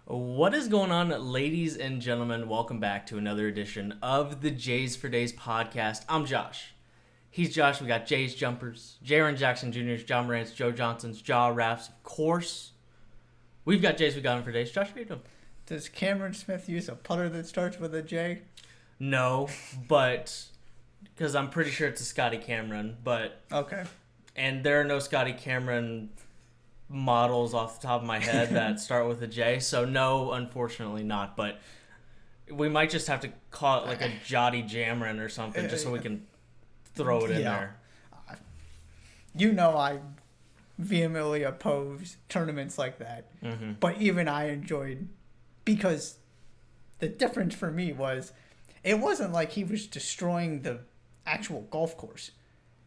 What is going on, ladies and gentlemen? Welcome back to another edition of the Jays for Days podcast. I'm Josh. He's Josh. We got Jays Jumpers, Jaron Jackson Jr.'s, John Morant's, Joe Johnson's, Jaw Raffs. Of course, we've got Jays. We got him for days. Josh, how you doing? Does Cameron Smith use a putter that starts with a J? No, but because I'm pretty sure it's a Scotty Cameron. But okay, and there are no Scotty Cameron models off the top of my head that start with a J, so no, unfortunately not, but we might just have to call it like a Jotty Jamron or something just so we can throw it in there. You know I vehemently oppose tournaments like that, but even I enjoyed, because the difference for me was it wasn't like he was destroying the actual golf course.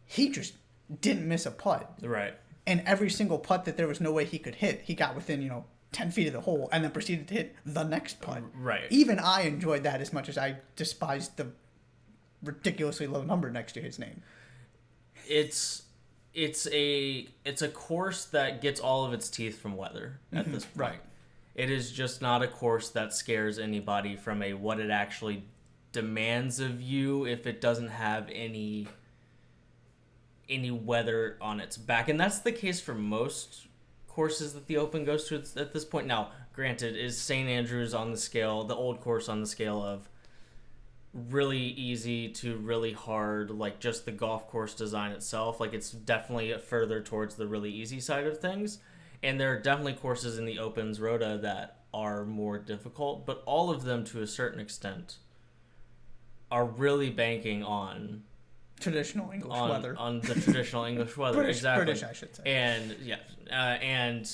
He just didn't miss a putt. Right. And every single putt that there was no way he could hit, he got within, 10 feet of the hole and then proceeded to hit the next putt. Right. Even I enjoyed that as much as I despised the ridiculously low number next to his name. It's a course that gets all of its teeth from weather at this point. Right. It is just not a course that scares anybody from what it actually demands of you if it doesn't have any weather on its back, and that's the case for most courses that the Open goes to at this point. Now, granted, is St. Andrews on the scale, the old course on the scale of really easy to really hard, like just the golf course design itself, like it's definitely further towards the really easy side of things, and there are definitely courses in the Open's Rota that are more difficult, but all of them to a certain extent are really banking on traditional English weather. On the traditional English weather. British, exactly. British, I should say. And, and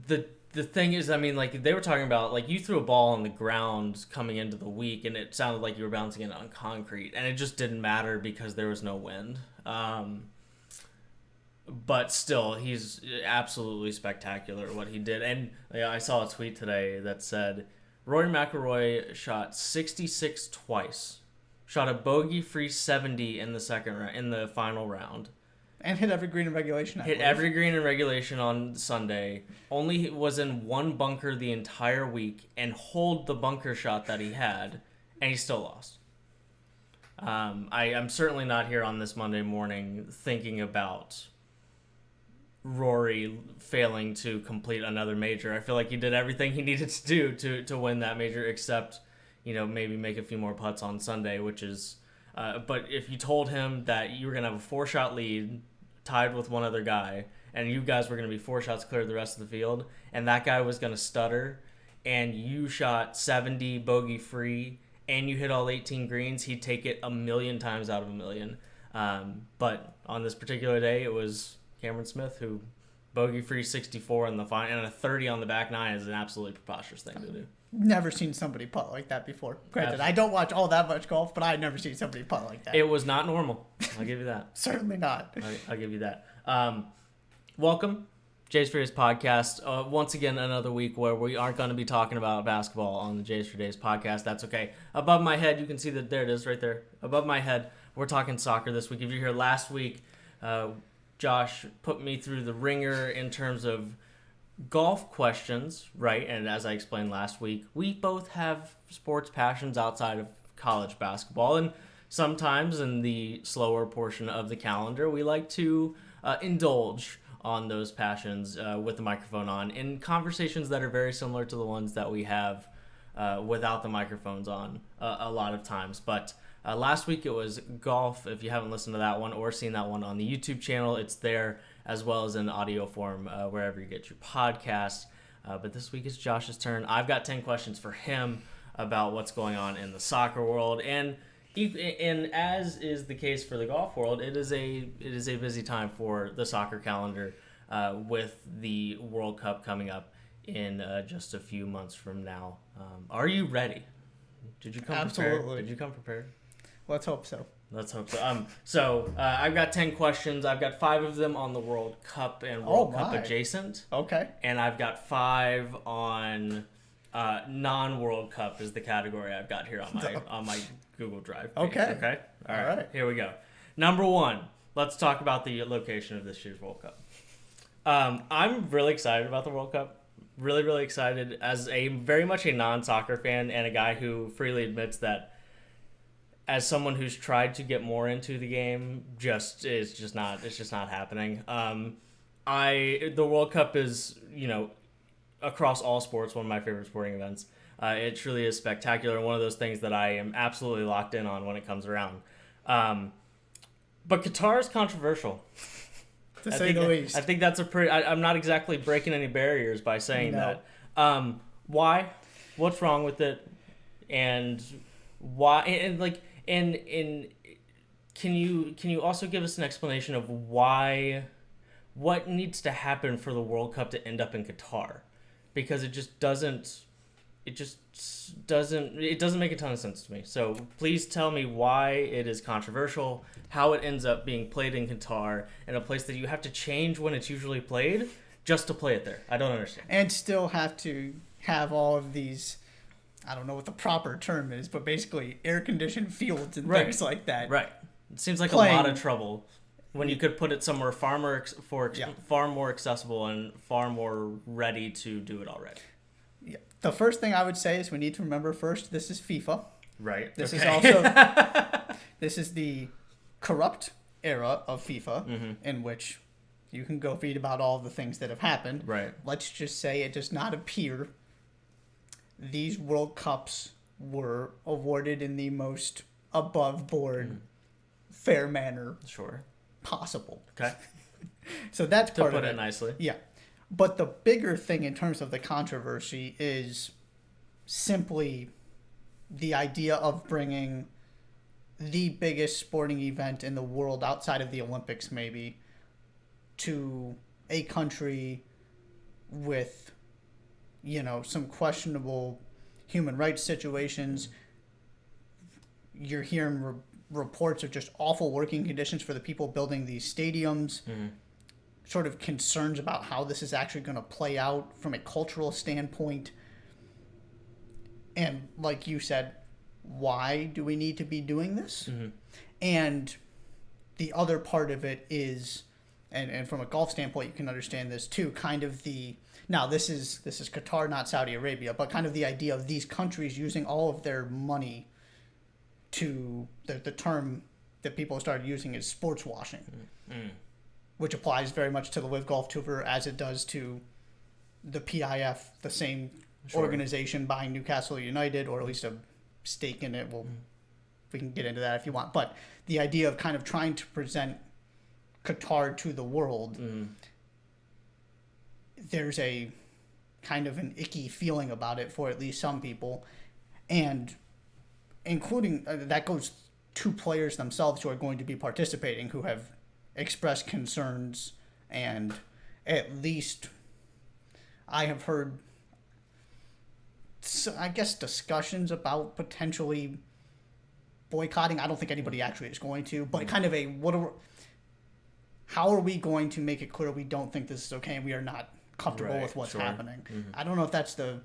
the thing is, I mean, like, they were talking about, like, you threw a ball on the ground coming into the week, and it sounded like you were bouncing it on concrete, and it just didn't matter because there was no wind. But still, he's absolutely spectacular what he did. And I saw a tweet today that said, Rory McIlroy shot 66 twice. Shot a bogey-free 70 in the final round. And hit every green in regulation. Hit every green in regulation on Sunday. Only was in one bunker the entire week and holed the bunker shot that he had, and he still lost. I'm certainly not here on this Monday morning thinking about Rory failing to complete another major. I feel like he did everything he needed to do to win that major, except maybe make a few more putts on Sunday, which is... but if you told him that you were going to have a 4-shot lead, tied with one other guy, and you guys were going to be 4 shots clear of the rest of the field, and that guy was going to stutter, and you shot 70 bogey-free, and you hit all 18 greens, he'd take it a million times out of a million. But on this particular day, it was Cameron Smith who bogey-free 64 in the final, and a 30 on the back nine is an absolutely preposterous thing to do. Never seen somebody putt like that before. Granted, I don't watch all that much golf, but I've never seen somebody putt like that. It was not normal. I'll give you that. Certainly not. I'll give you that. Welcome, Jays for Days podcast. Once again, another week where we aren't going to be talking about basketball on the Jays for Days podcast. That's okay. Above my head, you can see that there it is right there. Above my head, we're talking soccer this week. If you're here last week, Josh put me through the ringer in terms of golf questions, right? And as I explained last week, we both have sports passions outside of college basketball, and sometimes in the slower portion of the calendar, we like to indulge on those passions with the microphone on in conversations that are very similar to the ones that we have without the microphones on a lot of times. But last week it was golf. If you haven't listened to that one or seen that one on the YouTube channel, it's there, as well as in audio form wherever you get your podcast. But this week it's Josh's turn. I've got 10 questions for him about what's going on in the soccer world. And as is the case for the golf world, it is a busy time for the soccer calendar with the World Cup coming up in just a few months from now. Are you ready? Did you come Absolutely. prepared? Did you come prepared? Let's hope so. Let's hope so. I've got 10 questions. I've got 5 of them on the World Cup and World Cup adjacent. Okay. And I've got 5 on non-World Cup is the category I've got here on my Google Drive page. Okay. All right. Here we go. Number 1. Let's talk about the location of this year's World Cup. I'm really excited about the World Cup. Really, really excited as a very much a non-soccer fan and a guy who freely admits that as someone who's tried to get more into the game, it's just not happening. The World Cup is, across all sports, one of my favorite sporting events. It truly is spectacular, and one of those things that I am absolutely locked in on when it comes around. But Qatar is controversial. To say the least. I think that's I'm not exactly breaking any barriers by saying that. Why? What's wrong with it? And why? And can you also give us an explanation of why? What needs to happen for the World Cup to end up in Qatar? Because it doesn't make a ton of sense to me. So please tell me why it is controversial, how it ends up being played in Qatar, in a place that you have to change when it's usually played just to play it there. I don't understand. And still have to have all of these, I don't know what the proper term is, but basically air-conditioned fields and things like that. Right. It seems like a lot of trouble when you could put it somewhere far more accessible and far more ready to do it already. Yeah. The first thing I would say is we need to remember first, this is FIFA. Right. This is also this is the corrupt era of FIFA, in which you can go read about all the things that have happened. Right. Let's just say it does not appear these World Cups were awarded in the most above board, fair manner possible. Okay. So that's part to of put it. it nicely. Yeah. But the bigger thing in terms of the controversy is simply the idea of bringing the biggest sporting event in the world outside of the Olympics maybe to a country with, some questionable human rights situations. You're hearing reports of just awful working conditions for the people building these stadiums. Sort of concerns about how this is actually going to play out from a cultural standpoint. And like you said, why do we need to be doing this? And the other part of it is, and from a golf standpoint, you can understand this too, kind of now this is Qatar, not Saudi Arabia, but kind of the idea of these countries using all of their money to, the term that people started using is sports washing. Which applies very much to the Live Golf Tour as it does to the PIF, the same organization buying Newcastle United, or at least a stake in it. We can get into that if you want. But the idea of kind of trying to present Qatar to the world, there's a kind of an icky feeling about it for at least some people. And including, that goes to players themselves who are going to be participating, who have expressed concerns, and at least I have heard, I guess, discussions about potentially boycotting. I don't think anybody actually is going to, but kind of how are we going to make it clear we don't think this is okay and we are not comfortable with what's happening? I don't know if that's the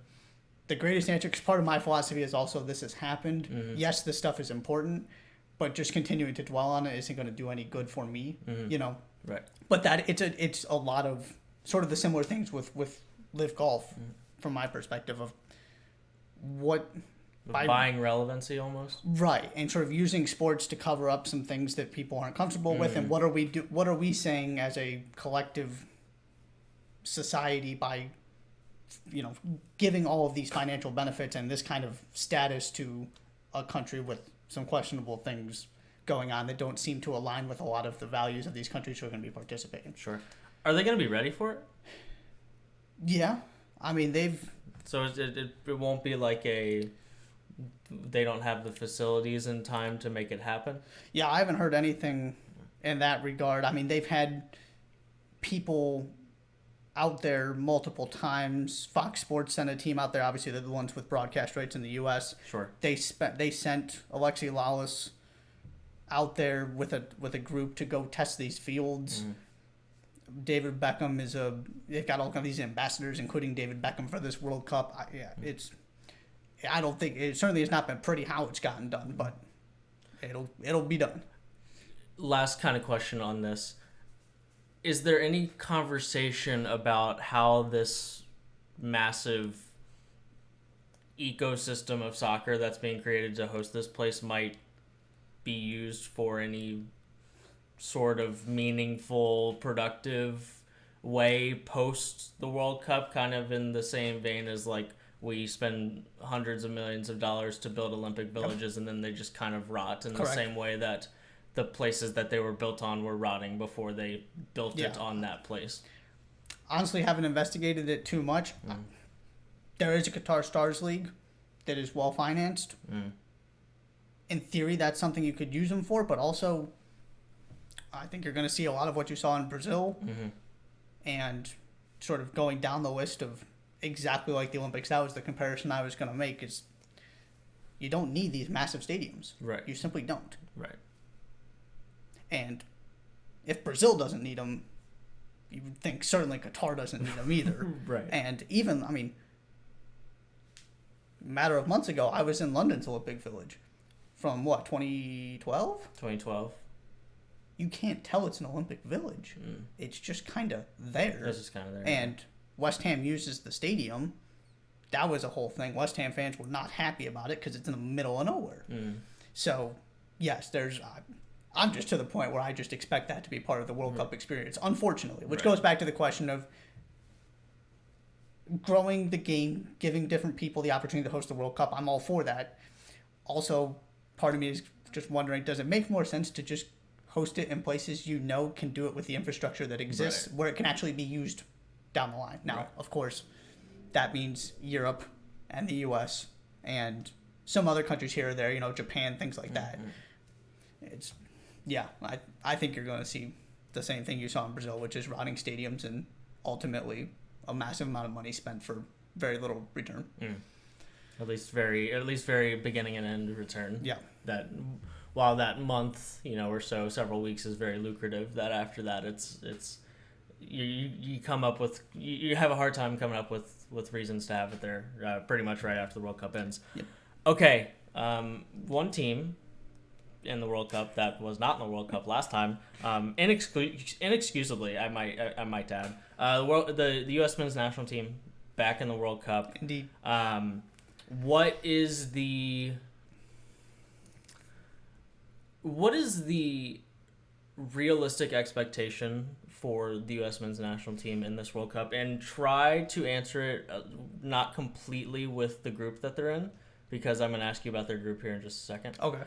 greatest answer, because part of my philosophy is also this has happened. Yes, this stuff is important, but just continuing to dwell on it isn't going to do any good for me, Right. But that it's a lot of sort of the similar things with Live Golf, from my perspective of buying relevancy almost. Right, and sort of using sports to cover up some things that people aren't comfortable with, and what are we saying as a collective society by, giving all of these financial benefits and this kind of status to a country with some questionable things going on that don't seem to align with a lot of the values of these countries who are going to be participating. Sure. Are they going to be ready for it? Yeah. I mean, So it won't be like they don't have the facilities in time to make it happen? Yeah, I haven't heard anything in that regard. I mean, they've had people out there multiple times. Fox Sports sent a team out there. Obviously, they're the ones with broadcast rights in the U.S. Sure. They sent Alexi Lalas out there with a group to go test these fields. David Beckham they've got all kind of these ambassadors, including David Beckham, for this World Cup. I don't think it certainly has not been pretty how it's gotten done, but it'll be done. Last kind of question on this. Is there any conversation about how this massive ecosystem of soccer that's being created to host this place might be used for any sort of meaningful, productive way post the World Cup, kind of in the same vein as like we spend hundreds of millions of dollars to build Olympic villages and then they just kind of rot in the same way that the places that they were built on were rotting before they built it on that place. Honestly, haven't investigated it too much. There is a Qatar Stars League that is well financed. In theory, that's something you could use them for, but also I think you're going to see a lot of what you saw in Brazil and sort of going down the list of exactly like the Olympics. That was the comparison I was going to make, is you don't need these massive stadiums. Right. You simply don't. Right. And if Brazil doesn't need them, you would think certainly Qatar doesn't need them either. Right. And even, a matter of months ago, I was in London's Olympic Village from, 2012? 2012. You can't tell it's an Olympic Village. It's just kind of there. It's just kind of there. And West Ham uses the stadium. That was a whole thing. West Ham fans were not happy about it because it's in the middle of nowhere. So, yes, I'm just to the point where I just expect that to be part of the World Cup experience, unfortunately, which goes back to the question of growing the game, giving different people the opportunity to host the World Cup. I'm all for that. Also, part of me is just wondering, does it make more sense to just host it in places can do it with the infrastructure that exists, where it can actually be used down the line? Now, of course, that means Europe and the U.S. and some other countries here or there, Japan, things like that. I think you're going to see the same thing you saw in Brazil, which is rotting stadiums and ultimately a massive amount of money spent for very little return. At least very beginning and end return. Yeah. That while that month, or so, several weeks is very lucrative, that after that it's you come up with you have a hard time coming up with reasons to have it there pretty much right after the World Cup ends. Yep. Okay, one team in the World Cup that was not in the World Cup last time, inexcusably, I might add, the U.S. men's national team back in the World Cup. Indeed. What is the realistic expectation for the U.S. men's national team in this World Cup? And try to answer it not completely with the group that they're in, because I'm going to ask you about their group here in just a second. Okay.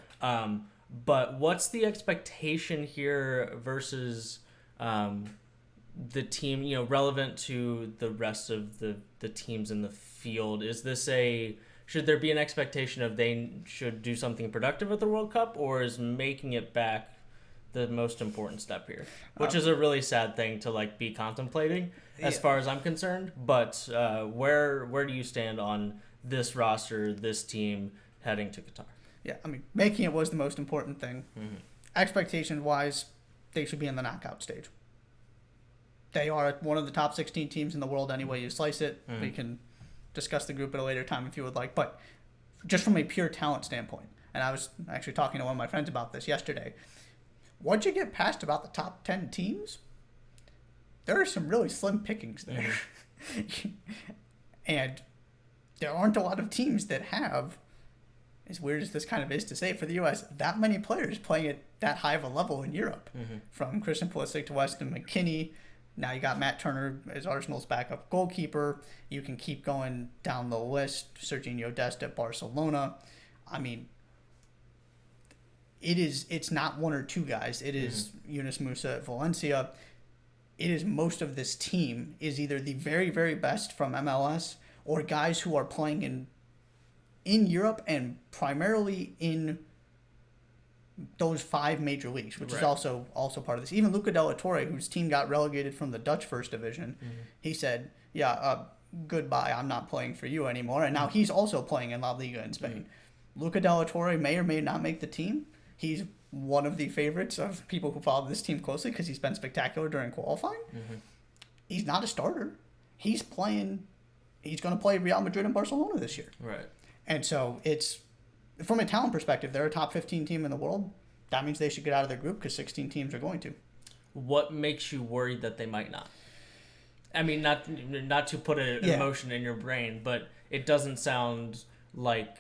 But what's the expectation here versus the team, relevant to the rest of the teams in the field? Should there be an expectation of they should do something productive at the World Cup, or is making it back the most important step here? Which is a really sad thing to be contemplating as far as I'm concerned. But where do you stand on this roster, this team heading to Qatar? Yeah, making it was the most important thing. Expectation-wise, they should be in the knockout stage. They are one of the top 16 teams in the world any way you slice it. We can discuss the group at a later time if you would like. But just from a pure talent standpoint, and I was actually talking to one of my friends about this yesterday, once you get past about the top 10 teams, there are some really slim pickings there. And there aren't a lot of teams that have, as weird as this kind of is to say for the U.S., that many players playing at that high of a level in Europe. From Christian Pulisic to Weston McKennie. Now you got Matt Turner as Arsenal's backup goalkeeper. You can keep going down the list. Sergiño Dest at Barcelona. It's not one or two guys. It is Yunus Musa at Valencia. It is most of this team is either the very, very best from MLS or guys who are playing in Europe and primarily in those 5 major leagues, which is also part of this. Even Luca de la Torre, whose team got relegated from the Dutch First Division, he said, goodbye, I'm not playing for you anymore. And now he's also playing in La Liga in Spain. Luca de la Torre may or may not make the team. He's one of the favorites of people who follow this team closely because he's been spectacular during qualifying. He's not a starter. He's going to play Real Madrid and Barcelona this year. Right. And so it's, from a talent perspective, they're a top 15 team in the world. That means they should get out of their group because 16 teams are going to. What makes you worried that they might not? I mean, not to put an emotion in your brain, but it doesn't sound like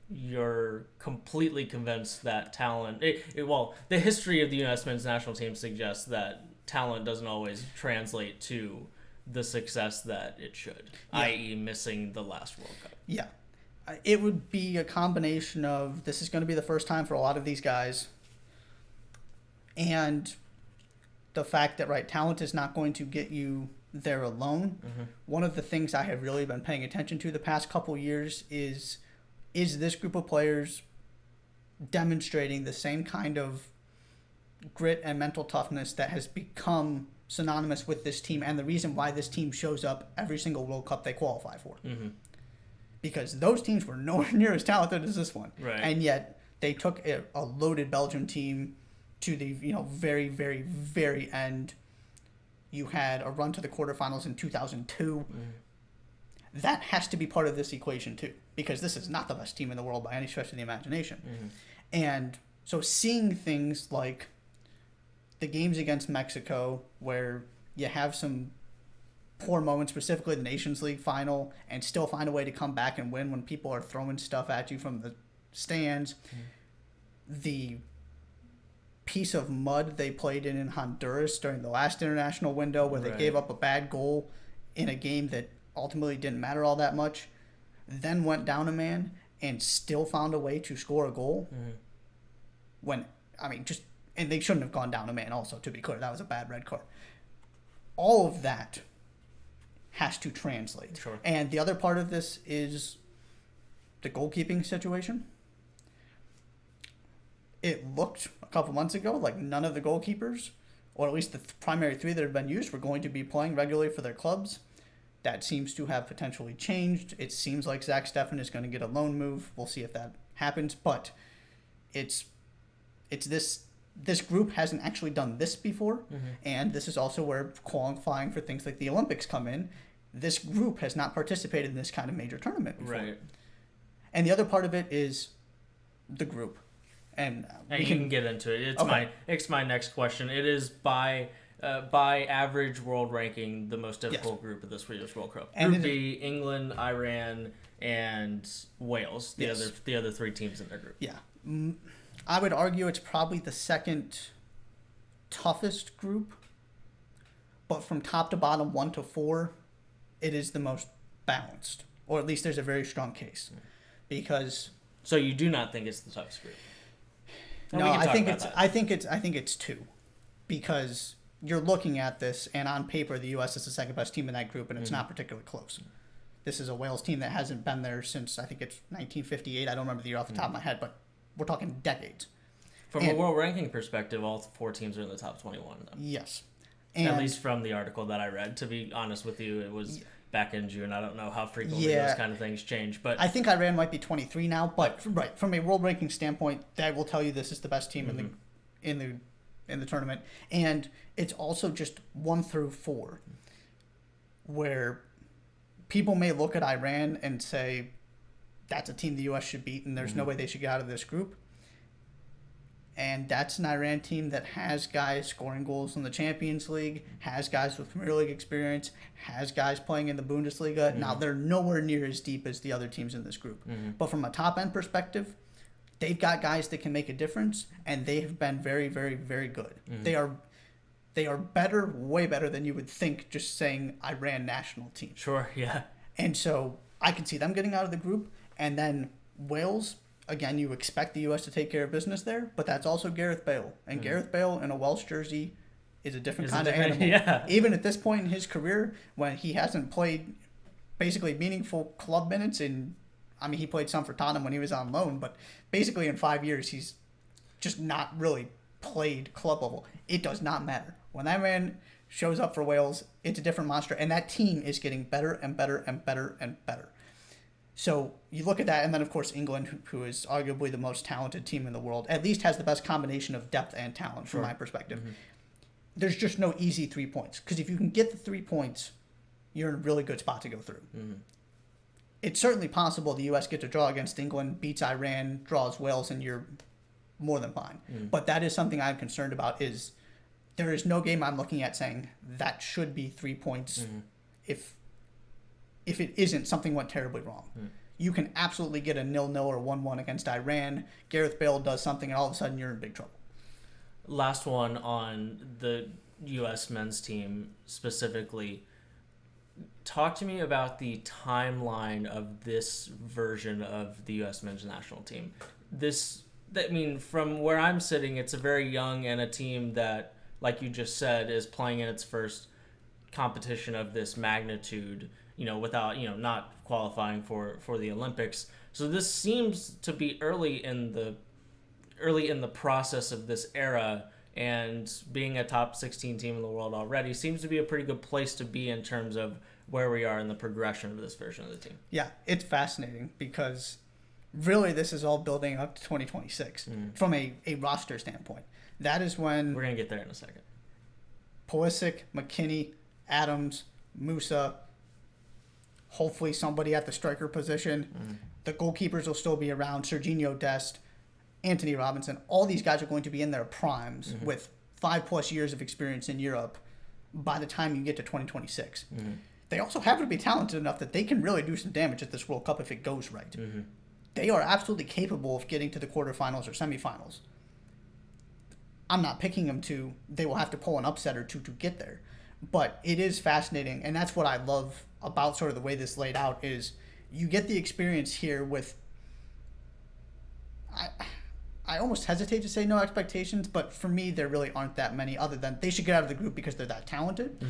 you're completely convinced that talent. Well, the history of the U.S. men's national team suggests that talent doesn't always translate to the success that it should, i.e., missing the last World Cup. Yeah. It would be a combination of this is going to be the first time for a lot of these guys, and the fact that, right, talent is not going to get you there alone. Mm-hmm. One of the things I have really been paying attention to the past couple years is this group of players demonstrating the same kind of grit and mental toughness that has become synonymous with this team and the reason why this team shows up every single World Cup they qualify for. Mm-hmm. Because those teams were nowhere near as talented as this one. Right. And yet they took a loaded Belgium team to the very, very, very end. You had a run to the quarterfinals in 2002. Mm. That has to be part of this equation too, because this is not the best team in the world by any stretch of the imagination. Mm. And so seeing things like the games against Mexico, where you have some poor moments, specifically the Nations League final, and still find a way to come back and win when people are throwing stuff at you from the stands. Mm. The piece of mud they played in Honduras during the last international window where they gave up a bad goal in a game that ultimately didn't matter all that much, then went down a man and still found a way to score a goal. Mm-hmm. And they shouldn't have gone down a man also, to be clear. That was a bad red card. All of that has to translate. Sure. And the other part of this is the goalkeeping situation. It looked a couple months ago like none of the goalkeepers, or at least the primary three that have been used, were going to be playing regularly for their clubs. That seems to have potentially changed. It seems like Zach Steffen is going to get a loan move. We'll see if that happens. But it's this group hasn't actually done this before, and this is also where qualifying for things like the Olympics come in. This group has not participated in this kind of major tournament before. Right. And the other part of it is the group. And you can get into it. It's my next question. It is by average world ranking the most difficult group of this year's World Cup. Group B, England, Iran, and Wales. The other three teams in their group. Yeah, I would argue it's probably the second toughest group, but from top to bottom, 1 to 4, it is the most balanced, or at least there's a very strong case, because. So you do not think it's the toughest group? No, I think it's 2, because you're looking at this, and on paper, the U.S. is the second best team in that group, and it's not particularly close. This is a Wales team that hasn't been there since, I think it's 1958. I don't remember the year off the top of my head, but we're talking decades. From a world ranking perspective, all 4 teams are in the top 21. Though. Yes. At least from the article that I read. To be honest with you, it was back in June. I don't know how frequently those kind of things change. But I think Iran might be 23 now, but from a world ranking standpoint, that will tell you this is the best team in the tournament. And it's also just 1 through 4, where people may look at Iran and say that's a team the U.S. should beat, and there's no way they should get out of this group. And that's an Iran team that has guys scoring goals in the Champions League, has guys with Premier League experience, has guys playing in the Bundesliga. Now, they're nowhere near as deep as the other teams in this group. But from a top-end perspective, they've got guys that can make a difference, and they have been very, very, very good. They are better, way better than you would think just saying Iran national team. Sure, yeah. And so I can see them getting out of the group. And then Wales, again, you expect the U.S. to take care of business there, but that's also Gareth Bale. And Gareth Bale in a Welsh jersey is a different kind of animal. Yeah. Even at this point in his career, when he hasn't played basically meaningful club minutes he played some for Tottenham when he was on loan, but basically in 5 years, he's just not really played club level. It does not matter. When that man shows up for Wales, it's a different monster, and that team is getting better and better and better and better. So you look at that, and then, of course, England, who is arguably the most talented team in the world, at least has the best combination of depth and talent from my perspective. There's just no easy 3 points, because if you can get the 3 points, you're in a really good spot to go through. It's certainly possible the U.S. gets a draw against England, beats Iran, draws Wales, and you're more than fine. But that is something I'm concerned about, is there is no game I'm looking at saying that should be 3 points if it isn't, something went terribly wrong. You can absolutely get a 0-0 or 1-1 against Iran. Gareth Bale does something, and all of a sudden you're in big trouble. Last one on the U.S. men's team specifically. Talk to me about the timeline of this version of the U.S. men's national team. From where I'm sitting, it's a very young and a team that, like you just said, is playing in its first competition of this magnitude, without, not qualifying for the Olympics. So this seems to be early in the process of this era, and being a top 16 team in the world already seems to be a pretty good place to be in terms of where we are in the progression of this version of the team. Yeah, it's fascinating because really this is all building up to 2026 from a roster standpoint. That is when... We're going to get there in a second. Pulisic, McKinney, Adams, Musa, hopefully somebody at the striker position. The goalkeepers will still be around. Serginho Dest, Anthony Robinson. All these guys are going to be in their primes with 5+ years of experience in Europe by the time you get to 2026. They also happen to be talented enough that they can really do some damage at this World Cup if it goes right. They are absolutely capable of getting to the quarterfinals or semifinals. I'm not picking them to. They will have to pull an upset or two to get there. But it is fascinating, and that's what I love about sort of the way this laid out is you get the experience here with... I almost hesitate to say no expectations, but for me, there really aren't that many other than they should get out of the group because they're that talented.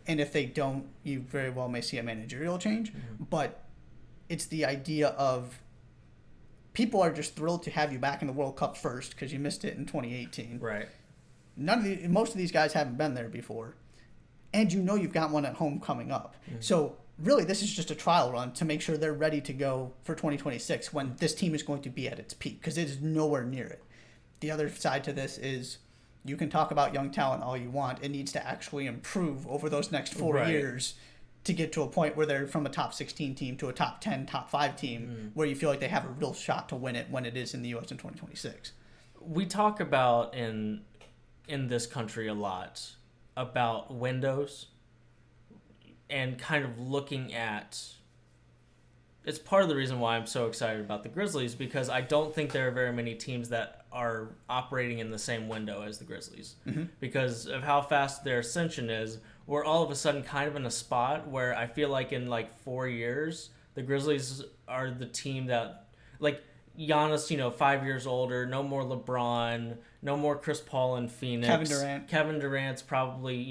And if they don't, you very well may see a managerial change. But it's the idea of people are just thrilled to have you back in the World Cup first because you missed it in 2018. Right. Most of these guys haven't been there before. And you've got one at home coming up. So really, this is just a trial run to make sure they're ready to go for 2026 when this team is going to be at its peak because it is nowhere near it. The other side to this is you can talk about young talent all you want. It needs to actually improve over those next 4 years to get to a point where they're from a top 16 team to a top 10, top 5 team where you feel like they have a real shot to win it when it is in the U.S. in 2026. We talk about in this country a lot about windows and kind of looking at... It's part of the reason why I'm so excited about the Grizzlies because I don't think there are very many teams that are operating in the same window as the Grizzlies because of how fast their ascension is. We're all of a sudden kind of in a spot where I feel like in 4 years, the Grizzlies are the team that, Giannis, 5 years older, no more LeBron, no more Chris Paul in Phoenix. Kevin Durant's probably,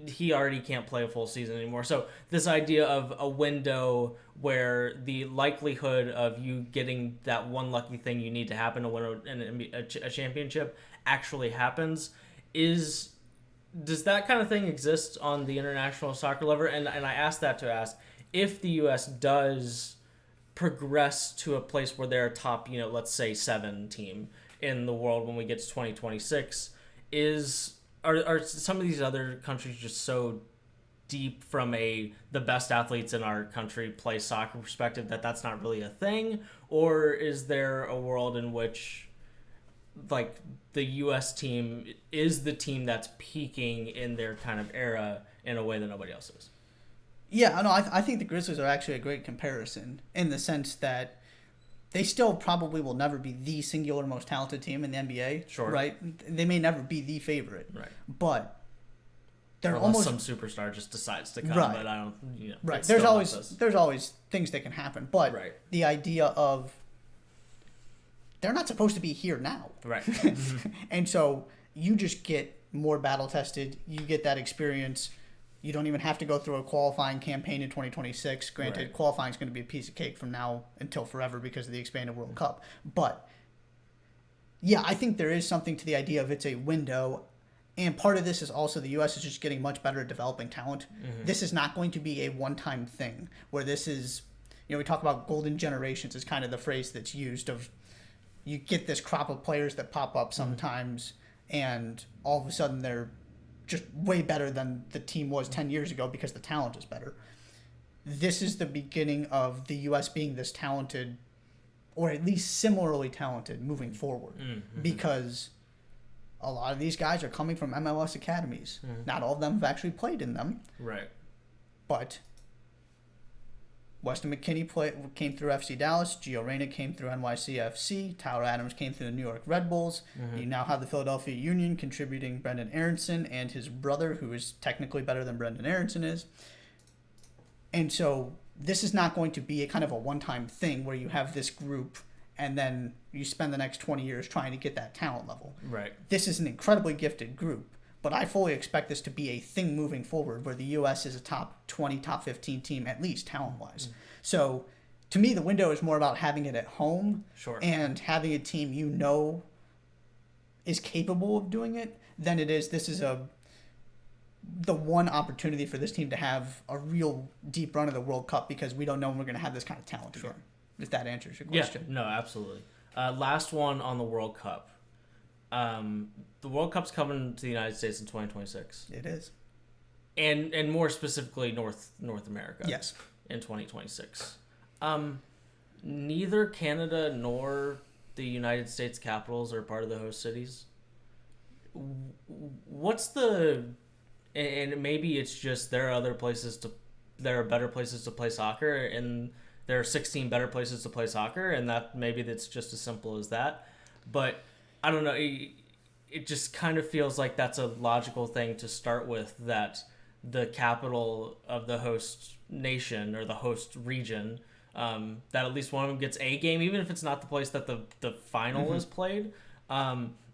he already can't play a full season anymore. So this idea of a window where the likelihood of you getting that one lucky thing you need to happen to win a championship actually happens does that kind of thing exist on the international soccer level? And I ask that to ask if the U.S. does progress to a place where they're a top, let's say 7 team in the world when we get to 2026, are some of these other countries just so deep from the best athletes in our country play soccer perspective that's not really a thing? Or is there a world in which the U.S. team is the team that's peaking in their kind of era in a way that nobody else is? Yeah, no, I think the Grizzlies are actually a great comparison in the sense that they still probably will never be the singular most talented team in the NBA. Sure. Right? They may never be the favorite. Right. But they're unless almost... some superstar just decides to come, right. But I don't... Right. There's always things that can happen. But the idea of they're not supposed to be here now. Right. And so you just get more battle tested. You get that experience. You don't even have to go through a qualifying campaign in 2026. Granted, qualifying is going to be a piece of cake from now until forever because of the expanded World Cup. But, yeah, I think there is something to the idea of it's a window. And part of this is also the U.S. is just getting much better at developing talent. This is not going to be a one-time thing where this is, we talk about golden generations is kind of the phrase that's used of you get this crop of players that pop up sometimes and all of a sudden they're just way better than the team was 10 years ago because the talent is better. This is the beginning of the U.S. being this talented, or at least similarly talented, moving forward. Because a lot of these guys are coming from MLS academies. Not all of them have actually played in them. Right. But Weston McKennie came through FC Dallas. Gio Reyna came through NYCFC. Tyler Adams came through the New York Red Bulls. You now have the Philadelphia Union contributing Brendan Aronson and his brother, who is technically better than Brendan Aronson is. And so this is not going to be a kind of a one-time thing where you have this group and then you spend the next 20 years trying to get that talent level. Right. This is an incredibly gifted group, but I fully expect this to be a thing moving forward where the U.S. is a top 20, top 15 team, at least talent-wise. So to me, the window is more about having it at home and having a team you know is capable of doing it than it is this is the one opportunity for this team to have a real deep run of the World Cup because we don't know when we're going to have this kind of talent again. If that answers your question. Yeah, no, absolutely. Last one on the World Cup. The World Cup's coming to the United States in 2026. It is. And more specifically North America. Yes. In 2026. Neither Canada nor the United States capitals are part of the host cities. What's the... And maybe it's just there are better places to play soccer, and there are 16 better places to play soccer, and that's just as simple as that. But I don't know. It just kind of feels like that's a logical thing to start with, that the capital of the host nation or the host region, that at least one of them gets a game, even if it's not the place that the final is played.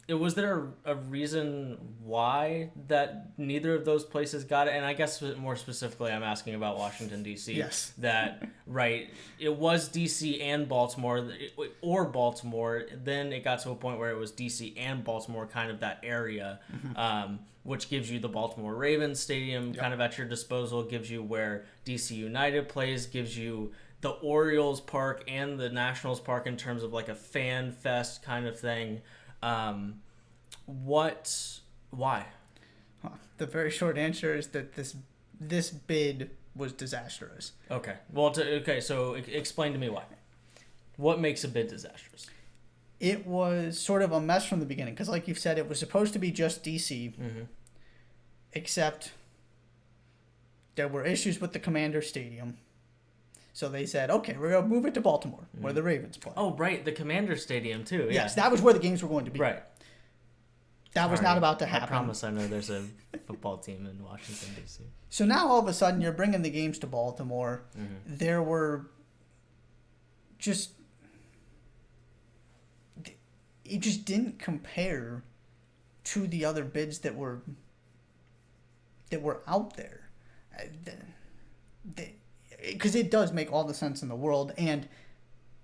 Was there a reason why that neither of those places got it? And I guess more specifically, I'm asking about Washington, D.C. Yes. That, right, it was D.C. and Baltimore, or Baltimore. Then it got to a point where it was D.C. and Baltimore, kind of that area, which gives you the Baltimore Ravens Stadium kind of at your disposal, gives you where D.C. United plays, gives you the Orioles Park and the Nationals Park in terms of like a fan fest kind of thing. Why? The very short answer is that this bid was disastrous. Okay. Well, so explain to me why. What makes a bid disastrous? It was sort of a mess from the beginning because, like you've said, it was supposed to be just DC, except there were issues with the Commander Stadium. So they said, okay, we're going to move it to Baltimore, where the Ravens play. Oh, right, the Commander Stadium, too. Yeah. Yes, that was where the games were going to be. Right. That was not about to happen. I promise I know there's a football team in Washington, D.C. So now all of a sudden you're bringing the games to Baltimore. There were just... It just didn't compare to the other bids that were out there. Because it does make all the sense in the world, and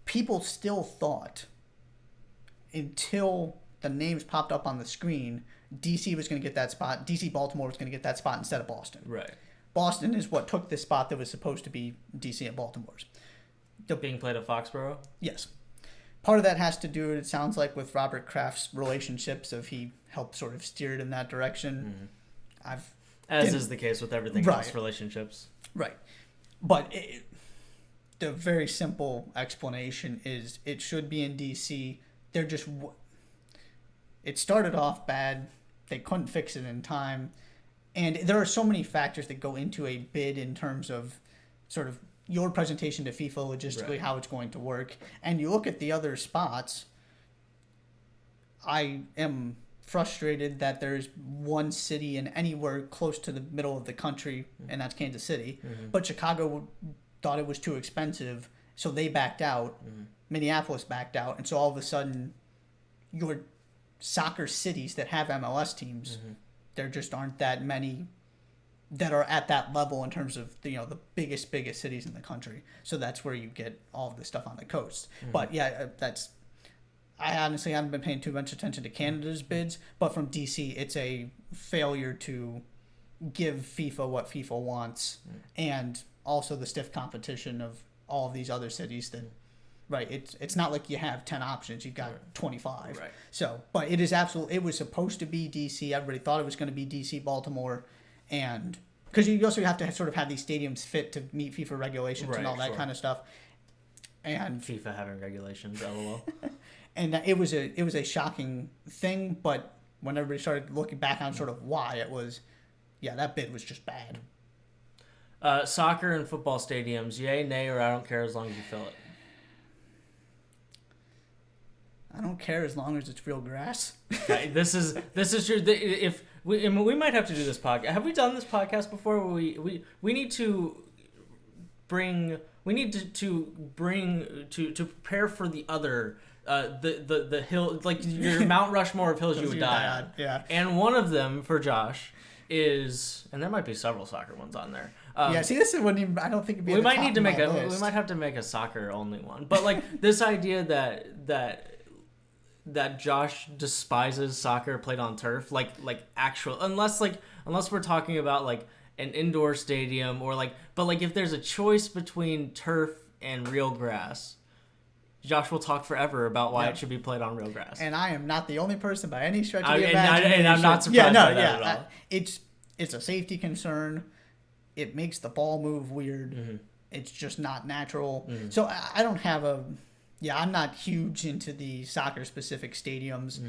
people still thought until the names popped up on the screen, DC was going to get that spot. DC Baltimore was going to get that spot instead of Boston. Right. Boston is what took this spot that was supposed to be DC and Baltimore's. Being played at Foxborough? Yes. Part of that has to do, it sounds like, with Robert Kraft's relationships, of he helped sort of steer it in that direction. As is the case with everything else, relationships. Right. But the very simple explanation is it should be in DC. They're just... It started off bad. They couldn't fix it in time. And there are so many factors that go into a bid in terms of sort of your presentation to FIFA, logistically, how it's going to work. And you look at the other spots, I am frustrated that there's one city in anywhere close to the middle of the country, and that's Kansas City. But Chicago thought it was too expensive, so they backed out. Minneapolis backed out, and so all of a sudden, your soccer cities that have MLS teams, there just aren't that many that are at that level in terms of the biggest cities in the country. So that's where you get all of this stuff on the coast. But yeah, I honestly haven't been paying too much attention to Canada's bids, but from DC, it's a failure to give FIFA what FIFA wants, and also the stiff competition of all of these other cities that, it's not like you have 10 options, you've got 25. Right. So, but it was supposed to be DC, everybody thought it was going to be DC, Baltimore, and because you also have to sort of have these stadiums fit to meet FIFA regulations and all that kind of stuff. And FIFA having regulations, LOL. And it was a shocking thing, but when everybody started looking back on sort of why, it was, that bid was just bad. Soccer and football stadiums, yay, nay, or I don't care as long as you fill it. I don't care as long as it's real grass. Okay, this is true. If we might have to do this podcast. Have we done this podcast before? We need to bring to prepare for the other the hill, like your Mount Rushmore of hills you would die on. Yeah. And one of them for Josh is, and there might be several soccer ones on there. See, this is wouldn't even. I don't think it'd be. We might need to make we might have to make a soccer only one. But like this idea that Josh despises soccer played on turf, like actual, unless we're talking about like an indoor stadium or like, but like if there's a choice between turf and real grass, Josh will talk forever about why it should be played on real grass. And I am not the only person by any stretch of the imagination. And I'm not surprised by that at all. It's a safety concern. It makes the ball move weird. Mm-hmm. It's just not natural. Mm-hmm. So I don't have a... Yeah, I'm not huge into the soccer-specific stadiums,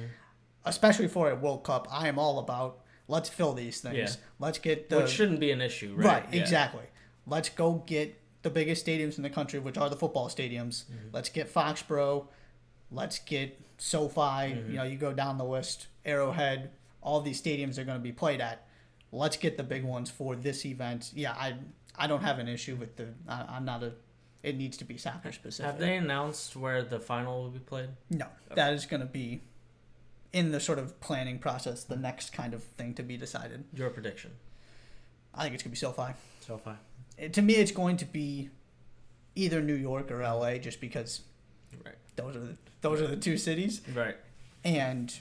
especially for a World Cup. I am all about, let's fill these things. Yeah. Let's get the... Which shouldn't be an issue, right? Right, exactly. Let's go get the biggest stadiums in the country, which are the football stadiums. Mm-hmm. Let's get Foxborough. Let's get SoFi. Mm-hmm. You go down the list. Arrowhead. All these stadiums are going to be played at. Let's get the big ones for this event. Yeah, I don't have an issue with the... I'm not a... It needs to be soccer specific. Have they announced where the final will be played? No. Okay. That is going to be in the sort of planning process, the next kind of thing to be decided. Your prediction? I think it's going to be SoFi. SoFi. To me, it's going to be either New York or LA, just because those are the two cities. Right. And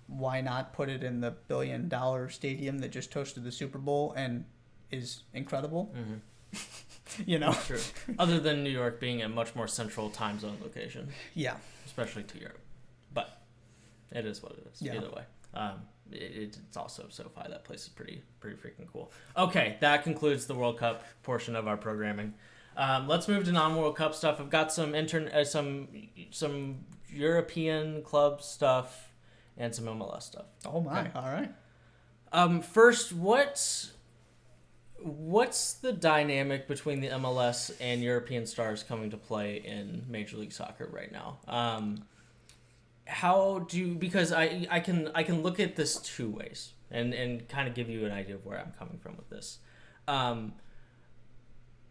why not put it in the $1 billion stadium that just hosted the Super Bowl and is incredible? Mm-hmm. True. Other than New York being a much more central time zone location. Yeah. Especially to Europe. But it is what it is. Yeah. Either way. It's also SoFi. That place is pretty freaking cool. Okay, that concludes the World Cup portion of our programming. Let's move to non-World Cup stuff. I've got some European club stuff and some MLS stuff. Oh my! Okay. All right. First, what's the dynamic between the MLS and European stars coming to play in Major League Soccer right now? Because I can look at this two ways and kind of give you an idea of where I'm coming from with this.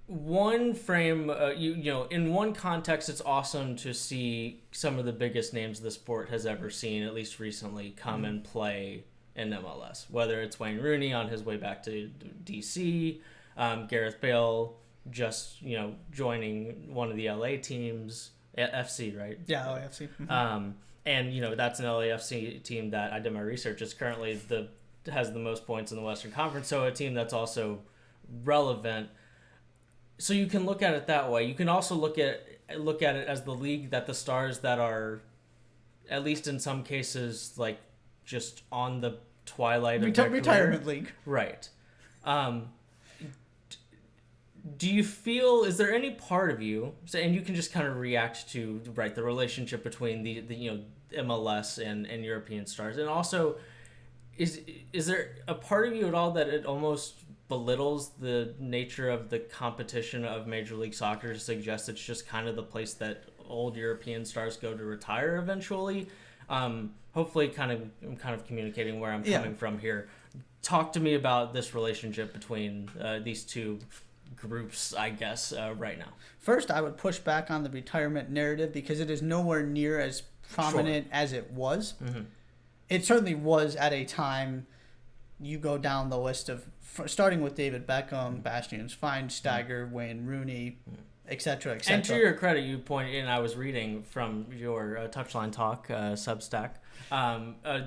One frame, in one context, it's awesome to see some of the biggest names the sport has ever seen, at least recently, come and play in MLS, whether it's Wayne Rooney on his way back to DC, Gareth Bale just joining one of the LA teams, FC, right? Yeah, LAFC. Mm-hmm. And that's an LAFC team that I did my research is currently has the most points in the Western Conference, so a team that's also relevant. So you can look at it that way. You can also look at it as the league that the stars that are, at least in some cases, like just on the twilight of their retirement career. League. Right. Do you feel, is there any part of you, and you can just kind of react to the relationship between the MLS and European stars, and also is there a part of you at all that it almost belittles the nature of the competition of Major League Soccer to suggest it's just kind of the place that old European stars go to retire eventually? Hopefully I'm kind of communicating where I'm coming from here. Talk to me about this relationship between these two groups, I guess, right now. First, I would push back on the retirement narrative because it is nowhere near as prominent as it was. Mm-hmm. It certainly was at a time. You go down the list of, starting with David Beckham, Bastian Schweinsteiger, Wayne Rooney, etc., etc. And to your credit, you pointed, and I was reading from your Touchline Talk Substack,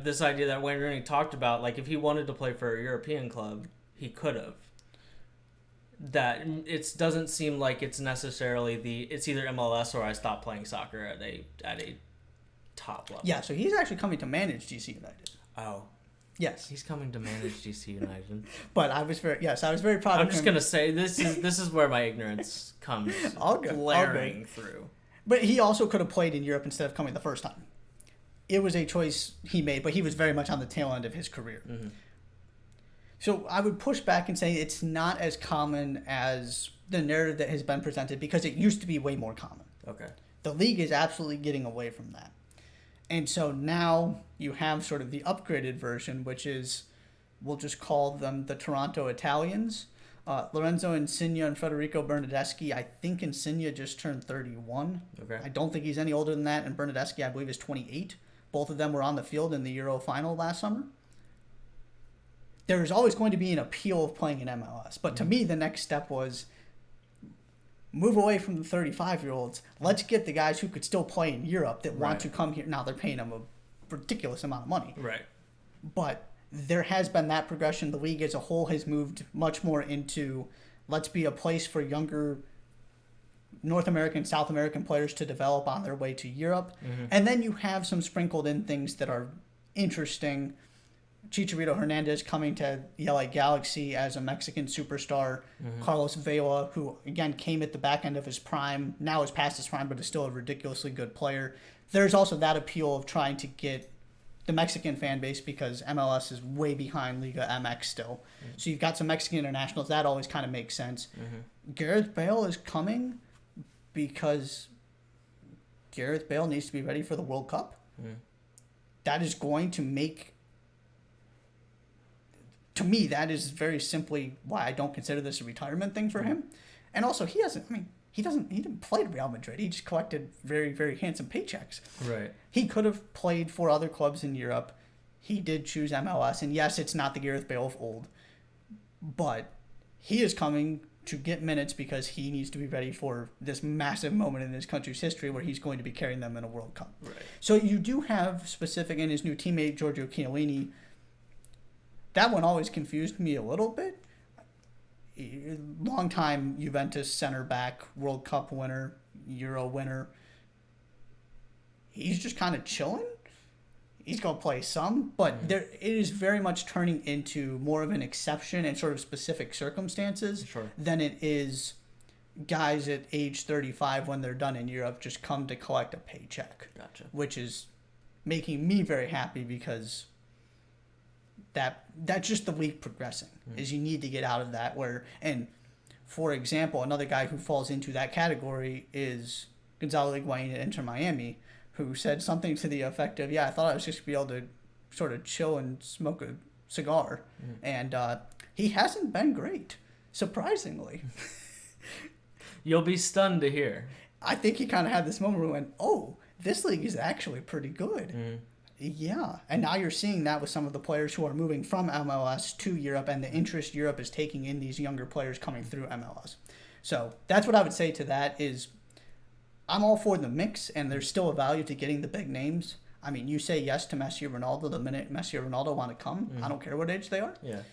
this idea that Wayne Rooney talked about, like if he wanted to play for a European club, he could have. That it doesn't seem like it's necessarily it's either MLS or I stop playing soccer at a top level. Yeah, so he's actually coming to manage DC United. Oh. Yes, he's coming to manage DC United. But I was very proud of him. I'm just gonna say this is where my ignorance comes blaring through. But he also could have played in Europe instead of coming the first time. It was a choice he made, but he was very much on the tail end of his career. Mm-hmm. So I would push back and say it's not as common as the narrative that has been presented because it used to be way more common. Okay. The league is absolutely getting away from that. And so now you have sort of the upgraded version, which is, we'll just call them the Toronto Italians. Lorenzo Insigne and Federico Bernardeschi. I think Insigne just turned 31. Okay. I don't think he's any older than that. And Bernardeschi, I believe, is 28. Both of them were on the field in the Euro final last summer. There's always going to be an appeal of playing in MLS. But to me, the next step was move away from the 35-year-olds. Let's get the guys who could still play in Europe that want to come here. Now, they're paying them a ridiculous amount of money. Right. But there has been that progression. The league as a whole has moved much more into let's be a place for younger North American, South American players to develop on their way to Europe. Mm-hmm. And then you have some sprinkled in things that are interesting. Chicharito Hernandez coming to the LA Galaxy as a Mexican superstar. Mm-hmm. Carlos Vela, who, again, came at the back end of his prime, now is past his prime, but is still a ridiculously good player. There's also that appeal of trying to get the Mexican fan base because MLS is way behind Liga MX still. Mm-hmm. So you've got some Mexican internationals. That always kind of makes sense. Mm-hmm. Gareth Bale is coming because Gareth Bale needs to be ready for the World Cup. Mm-hmm. That is going to make... To me, that is very simply why I don't consider this a retirement thing for him. And also, he didn't play at Real Madrid. He just collected very, very handsome paychecks. Right. He could have played for other clubs in Europe. He did choose MLS. And yes, it's not the Gareth Bale of old. But he is coming to get minutes because he needs to be ready for this massive moment in his country's history where he's going to be carrying them in a World Cup. Right. So you do have specific, and his new teammate, Giorgio Chiellini. That one always confused me a little bit. Long-time Juventus center back, World Cup winner, Euro winner. He's just kind of chilling. He's going to play some, but it is very much turning into more of an exception and sort of specific circumstances than it is guys at age 35 when they're done in Europe just come to collect a paycheck. Gotcha. Which is making me very happy because... That's just the league progressing, is you need to get out of that and for example, another guy who falls into that category is Gonzalo Higuain at Inter Miami, who said something to the effect of, I thought I was just going to be able to sort of chill and smoke a cigar. And he hasn't been great, surprisingly. You'll be stunned to hear. I think he kind of had this moment where he went, oh, this league is actually pretty good. Yeah, and now you're seeing that with some of the players who are moving from MLS to Europe and the interest Europe is taking in these younger players coming through MLS. So that's what I would say to that is I'm all for the mix, and there's still a value to getting the big names. I mean, you say yes to Messi or Ronaldo the minute Messi or Ronaldo want to come. I don't care what age they are. Yeah.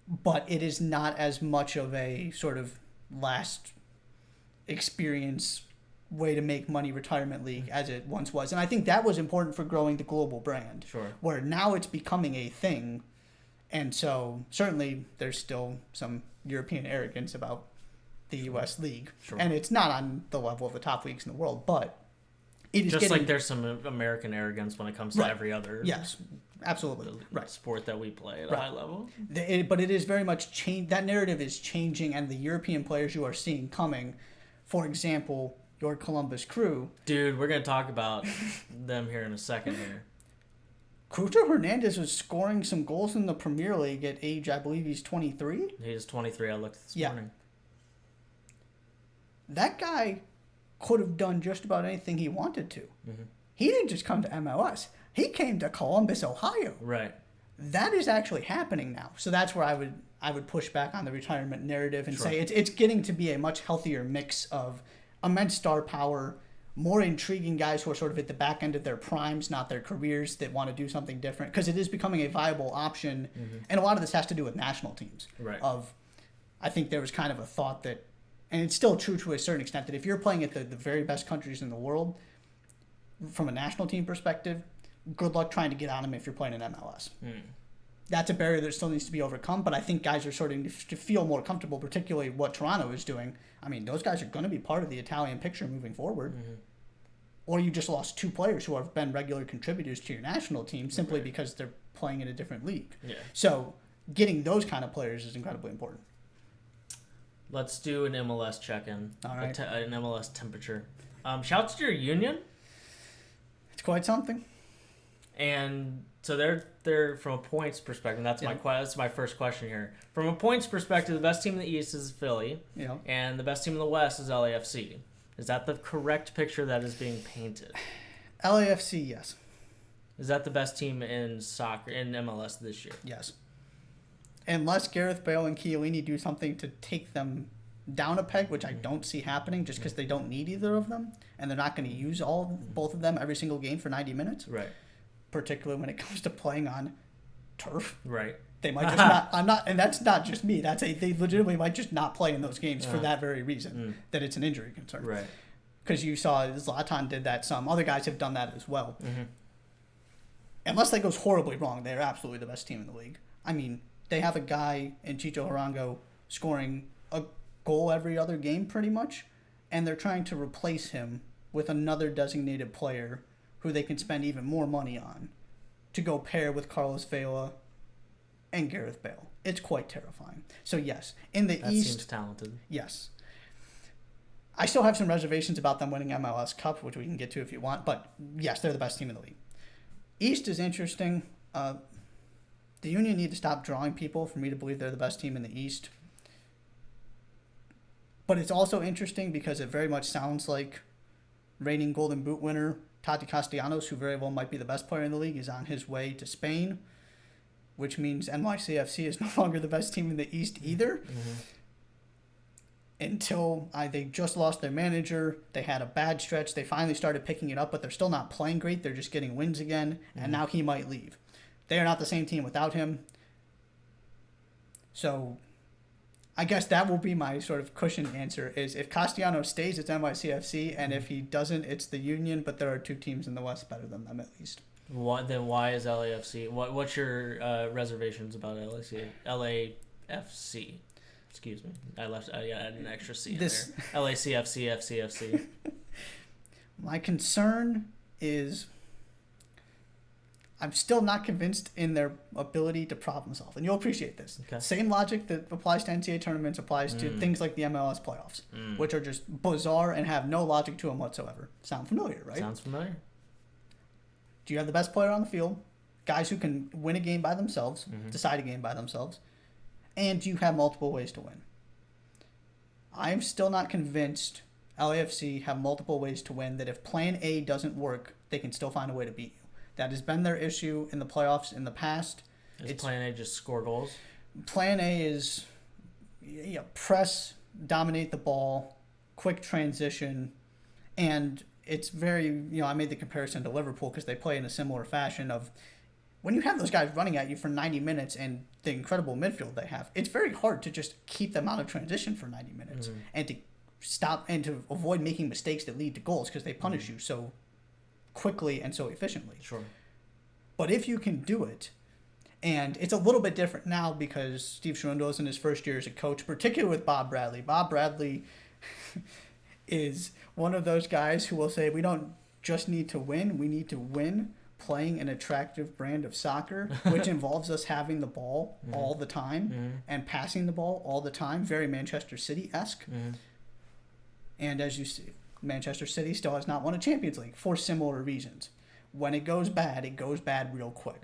But it is not as much of a sort of last experience way to make money retirement league as it once was. And I think that was important for growing the global brand. Sure. Where now it's becoming a thing. And so certainly there's still some European arrogance about the U.S. league. Sure. And it's not on the level of the top leagues in the world, but it is just like there's some American arrogance when it comes to every other absolutely sport that we play at a high level. But it is very much changed. That narrative is changing, and the European players you are seeing coming, for example, your Columbus Crew. Dude, we're going to talk about them here in a second here. Cucho Hernandez was scoring some goals in the Premier League at age, I believe he's 23. He's 23. I looked this morning. That guy could have done just about anything he wanted to. Mm-hmm. He didn't just come to MLS. He came to Columbus, Ohio. Right. That is actually happening now. So that's where I would push back on the retirement narrative and say it's getting to be a much healthier mix of immense star power, more intriguing guys who are sort of at the back end of their primes, not their careers, that want to do something different. Because it is becoming a viable option. Mm-hmm. And a lot of this has to do with national teams. Right. I think there was kind of a thought that, and it's still true to a certain extent, that if you're playing at the very best countries in the world, from a national team perspective, good luck trying to get on them if you're playing in MLS. That's a barrier that still needs to be overcome, but I think guys are starting to feel more comfortable, particularly what Toronto is doing. I mean, those guys are going to be part of the Italian picture moving forward. Mm-hmm. Or you just lost two players who have been regular contributors to your national team simply because they're playing in a different league. Yeah. So getting those kind of players is incredibly important. Let's do an MLS check-in. All right. An MLS temperature. Shouts to your union. It's quite something. And so they're from a points perspective. That's my first question here. From a points perspective, the best team in the East is Philly, and the best team in the West is LAFC. Is that the correct picture that is being painted? LAFC, yes. Is that the best team in soccer in MLS this year? Yes. Unless Gareth Bale and Chiellini do something to take them down a peg, which I don't see happening, just because they don't need either of them, and they're not going to use both of them every single game for 90 minutes. Right. Particularly when it comes to playing on turf. Right. They might just not. And that's not just me. They legitimately might just not play in those games for that very reason, that it's an injury concern. Right. Because you saw Zlatan did that. Some other guys have done that as well. Mm-hmm. Unless that goes horribly wrong, they're absolutely the best team in the league. I mean, they have a guy in Chicho Arango scoring a goal every other game pretty much, and they're trying to replace him with another designated player who they can spend even more money on to go pair with Carlos Vela and Gareth Bale. It's quite terrifying. So yes, in the East... That seems talented. Yes. I still have some reservations about them winning MLS Cup, which we can get to if you want, but yes, they're the best team in the league. East is interesting. The Union need to stop drawing people for me to believe they're the best team in the East. But it's also interesting because it very much sounds like reigning Golden Boot winner Tati Castellanos, who very well might be the best player in the league, is on his way to Spain, which means NYCFC is no longer the best team in the East either. Mm-hmm. Until they just lost their manager. They had a bad stretch. They finally started picking it up, but they're still not playing great. They're just getting wins again, and now he might leave. They are not the same team without him. So I guess that will be my sort of cushion answer is if Castellanos stays, it's NYCFC, and if he doesn't, it's the Union, but there are two teams in the West better than them at least. Then why is LAFC? What's your reservations about LAFC? Excuse me. I added an extra C in there. LACFC, FCFC. My concern is I'm still not convinced in their ability to problem solve. And you'll appreciate this. Okay. Same logic that applies to NCAA tournaments applies to things like the MLS playoffs, which are just bizarre and have no logic to them whatsoever. Sound familiar, right? Sounds familiar. Do you have the best player on the field, guys who can win a game by themselves, decide a game by themselves, and you have multiple ways to win? I'm still not convinced LAFC have multiple ways to win, that if plan A doesn't work, they can still find a way to beat you. That has been their issue in the playoffs in the past. Is plan A just score goals? Plan A is press, dominate the ball, quick transition, and it's very, I made the comparison to Liverpool because they play in a similar fashion of when you have those guys running at you for 90 minutes and the incredible midfield they have, it's very hard to just keep them out of transition for 90 minutes and to stop and to avoid making mistakes that lead to goals because they punish you so quickly and so efficiently. Sure. But if you can do it, and it's a little bit different now because Steve Cherundolo is in his first year as a coach, particularly with Bob Bradley. Bob Bradley is one of those guys who will say, we don't just need to win, we need to win playing an attractive brand of soccer, which involves us having the ball all the time and passing the ball all the time, very Manchester City-esque. And as you see, Manchester City still has not won a Champions League for similar reasons. When it goes bad real quick.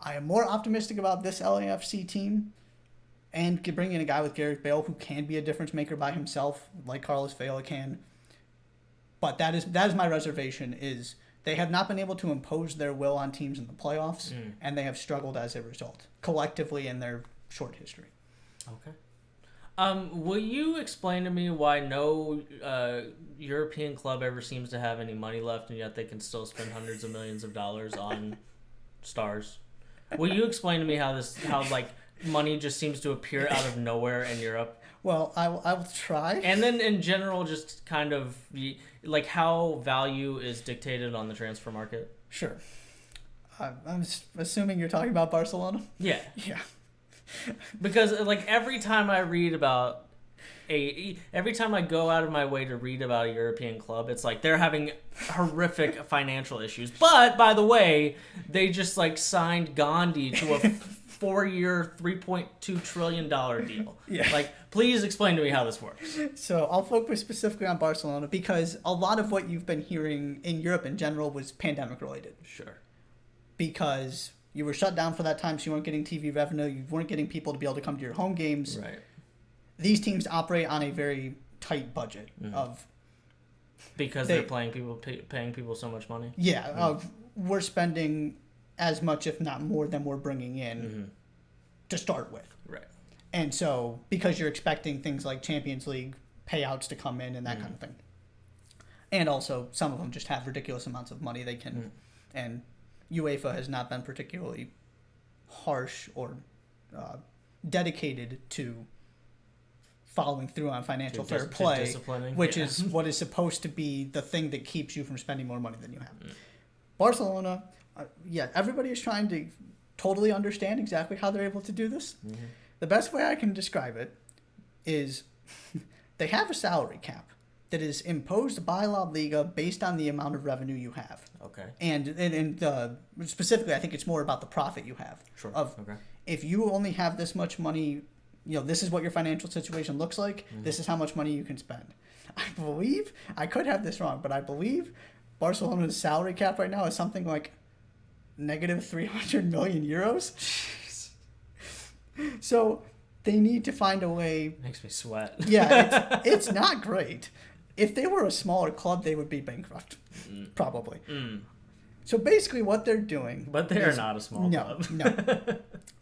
I am more optimistic about this LAFC team and bringing in a guy with Gareth Bale who can be a difference maker by himself, like Carlos Vela can. But that is my reservation, is they have not been able to impose their will on teams in the playoffs, and they have struggled as a result, collectively in their short history. Okay. Will you explain to me why no European club ever seems to have any money left, and yet they can still spend hundreds of millions of dollars on stars? Will you explain to me how money just seems to appear out of nowhere in Europe? Well, I will try. And then in general, just kind of like how value is dictated on the transfer market. Sure. I'm assuming you're talking about Barcelona? Yeah. Yeah. Because every time I go out of my way to read about a European club, it's like they're having horrific financial issues. But by the way, they just signed Gandhi to a 4-year, $3.2 trillion deal. Yeah. Like, please explain to me how this works. So I'll focus specifically on Barcelona because a lot of what you've been hearing in Europe in general was pandemic related. Sure. Because you were shut down for that time, so you weren't getting TV revenue, you weren't getting people to be able to come to your home games. Right. These teams operate on a very tight budget of... Because they're paying people so much money? Yeah, of we're spending as much, if not more, than we're bringing in to start with. Right. And so, because you're expecting things like Champions League payouts to come in and that kind of thing. And also, some of them just have ridiculous amounts of money they can... And UEFA has not been particularly harsh or dedicated to following through on financial fair play, which is what is supposed to be the thing that keeps you from spending more money than you have. Barcelona, everybody is trying to totally understand exactly how they're able to do this. The best way I can describe it is they have a salary cap that is imposed by La Liga based on the amount of revenue you have. Okay. And specifically, I think it's more about the profit you have. Sure. If you only have this much money, this is what your financial situation looks like. This is how much money you can spend. I believe, I could have this wrong, but I believe Barcelona's salary cap right now is something like negative 300 million euros. Jeez. So they need to find a way. Makes me sweat. Yeah, it's not great. If they were a smaller club, they would be bankrupt, probably. So basically what they're doing... But they're not a small club. No.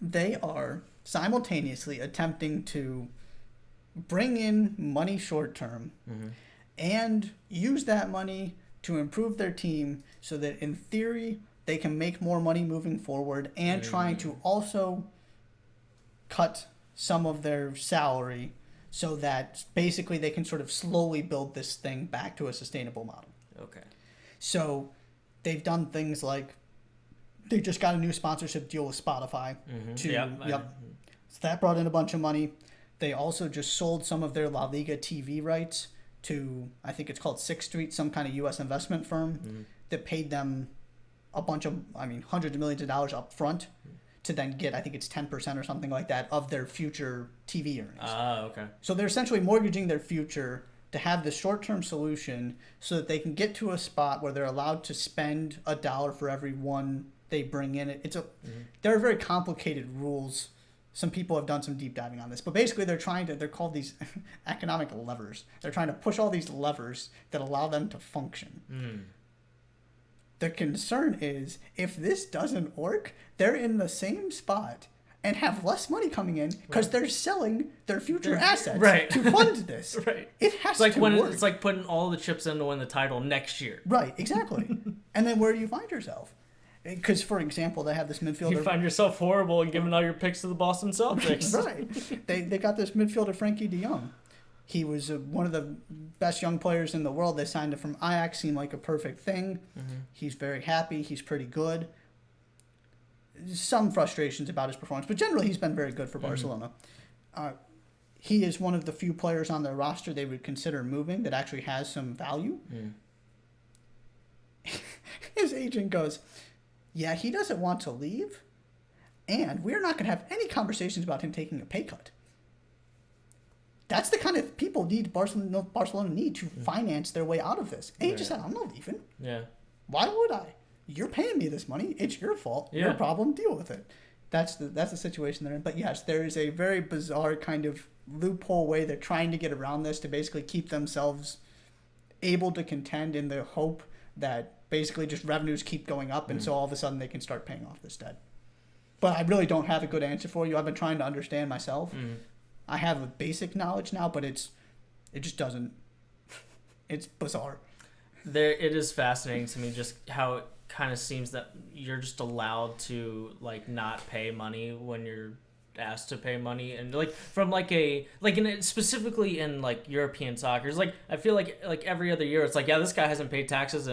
They are simultaneously attempting to bring in money short term and use that money to improve their team so that in theory they can make more money moving forward and trying to also cut some of their salary so that basically they can sort of slowly build this thing back to a sustainable model. Okay. So they've done things like they just got a new sponsorship deal with Spotify. So that brought in a bunch of money. They also just sold some of their La Liga TV rights to, I think it's called Sixth Street, some kind of U.S. investment firm that paid them a bunch of, hundreds of millions of dollars up front to then get, I think it's 10% or something like that of their future TV earnings. Okay. So they're essentially mortgaging their future to have this short-term solution so that they can get to a spot where they're allowed to spend $1 for every one they bring in. There are very complicated rules. Some people have done some deep diving on this, but basically they're called these economic levers. They're trying to push all these levers that allow them to function. The concern is if this doesn't work, they're in the same spot and have less money coming in because they're selling their future assets to fund this. It has to work. It's like putting all the chips in to win the title next year. Right, exactly. And then where do you find yourself? Because, for example, they have this midfielder... You find yourself horrible and giving all your picks to the Boston Celtics. Right. They got this midfielder, Frankie de Jong. He was one of the best young players in the world. They signed him from Ajax, seemed like a perfect thing. He's very happy. He's pretty good. Some frustrations about his performance, but generally he's been very good for Barcelona. He is one of the few players on their roster they would consider moving that actually has some value. His agent goes... Yeah, he doesn't want to leave, and we're not going to have any conversations about him taking a pay cut. That's the kind of people Barcelona need to finance their way out of this. And he just said, I'm not leaving. Yeah. Why would I? You're paying me this money. It's your fault. Your problem. Deal with it. That's the situation they're in. But yes, there is a very bizarre kind of loophole way they're trying to get around this to basically keep themselves able to contend in the hope that basically just revenues keep going up, and so all of a sudden they can start paying off this debt. But I really don't have a good answer for you. I've been trying to understand myself. I have a basic knowledge now, but it just doesn't. It's bizarre. It is fascinating to me just how it kind of seems that you're just allowed to not pay money when you're asked to pay money, and from specifically in European soccer, it's I feel like every other year it's this guy hasn't paid taxes